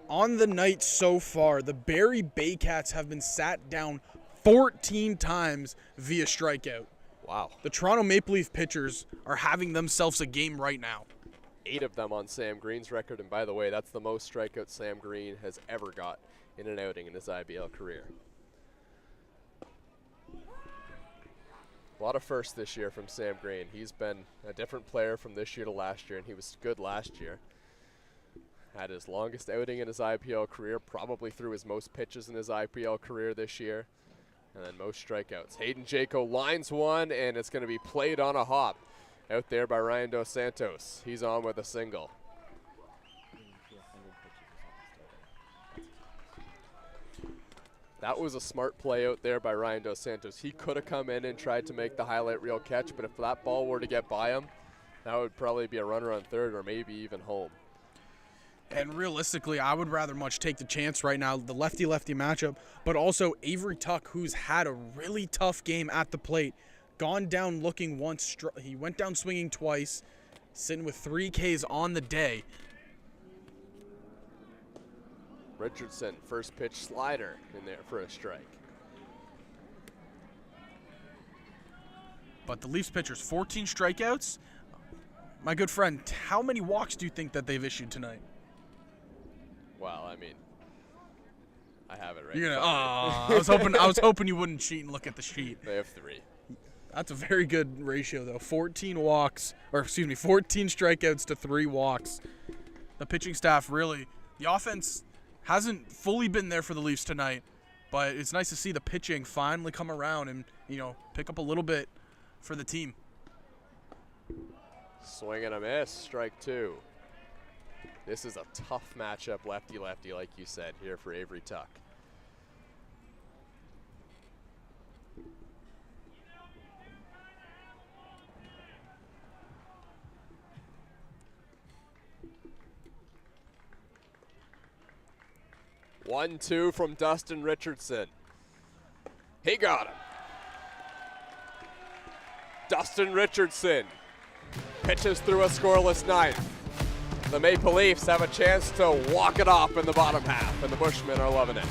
On the night so far, the Barrie Baycats have been sat down 14 times via strikeout. Wow. The Toronto Maple Leaf pitchers are having themselves a game right now. 8 of them on Sam Green's record, and by the way, that's the most strikeouts Sam Green has ever got in an outing in his IBL career. A lot of firsts this year from Sam Green. He's been a different player from this year to last year, and he was good last year. Had his longest outing in his IPL career, probably threw his most pitches in his IPL career this year, and then most strikeouts. Hayden Jaco lines one, and it's going to be played on a hop out there by Ryan Dos Santos. He's on with a single. That was a smart play out there by Ryan Dos Santos. He could have come in and tried to make the highlight reel catch, but if that ball were to get by him, that would probably be a runner on third or maybe even home. And realistically, I would rather much take the chance right now, the lefty-lefty matchup, but also Avery Tuck, who's had a really tough game at the plate, gone down looking once, he went down swinging twice, sitting with 3 Ks on the day. Richardson, first pitch slider in there for a strike. But the Leafs pitchers, 14 strikeouts. My good friend, how many walks do you think that they've issued tonight? Well, I mean, I have it right. You're gonna, I was hoping you wouldn't cheat and look at the sheet. They have 3. That's a very good ratio, though. 14 strikeouts to 3 walks. The pitching staff really, the offense hasn't fully been there for the Leafs tonight, but it's nice to see the pitching finally come around and, you know, pick up a little bit for the team. Swing and a miss, strike 2. This is a tough matchup, lefty-lefty, like you said, here for Avery Tuck. One, 2 from Dustin Richardson. He got him. Dustin Richardson pitches through a scoreless ninth. The Maple Leafs have a chance to walk it off in the bottom half, and the Bushmen are loving it.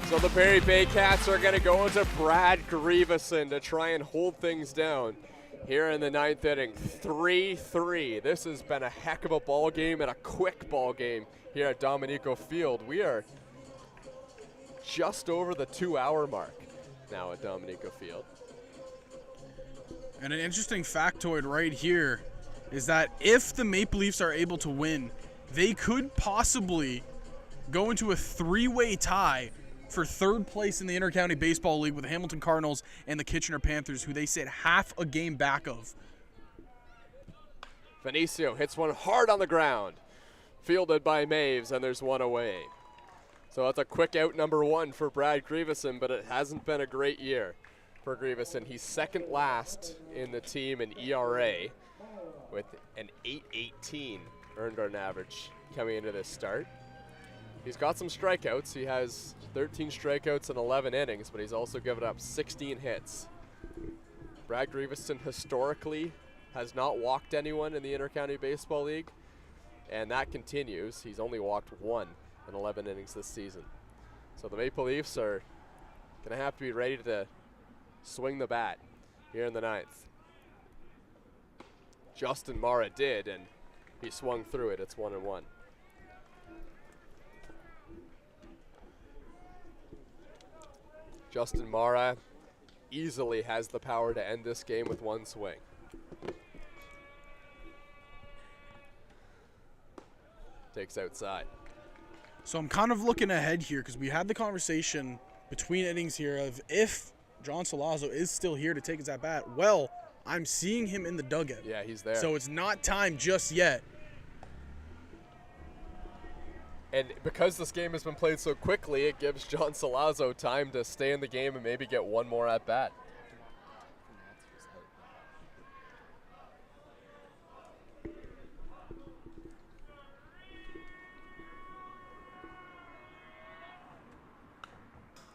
So the Barrie Baycats are going to go into Brad Grieveson to try and hold things down here in the 9th inning. 3-3. This has been a heck of a ball game and a quick ball game here at Dominico Field. We are just over the 2-hour mark now at Dominico Field. And an interesting factoid right here is that if the Maple Leafs are able to win, they could possibly go into a 3-way tie for 3rd place in the Intercounty Baseball League with the Hamilton Cardinals and the Kitchener Panthers, who they sit half a game back of. Vinicio hits one hard on the ground, fielded by Maves, and there's one away. So that's a quick out number 1 for Brad Grieveson, but it hasn't been a great year for Grieveson. He's second last in the team in ERA with an 8.18 earned run average coming into this start. He's got some strikeouts. He has 13 strikeouts in 11 innings, but he's also given up 16 hits. Brad Grieveson historically has not walked anyone in the Intercounty Baseball League, and that continues. He's only walked 1 in 11 innings this season. So the Maple Leafs are going to have to be ready to swing the bat here in the 9th. Justin Mara did, and he swung through it. It's 1-1. Justin Mara easily has the power to end this game with 1 swing. Takes outside. So I'm kind of looking ahead here because we had the conversation between innings here of if John Salazzo is still here to take his at bat. Well, I'm seeing him in the dugout. Yeah, he's there. So it's not time just yet. And because this game has been played so quickly, it gives John Salazzo time to stay in the game and maybe get 1 more at bat.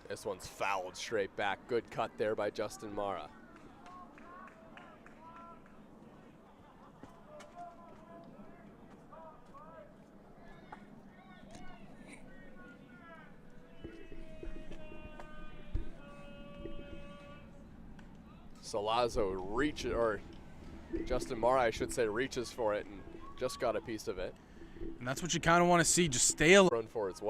This one's fouled straight back. Good cut there by Justin Mara. Salazzo reaches, or Justin Mara, I should say, reaches for it and just got a piece of it. And that's what you kind of want to see. Just stay alive. Run for as well.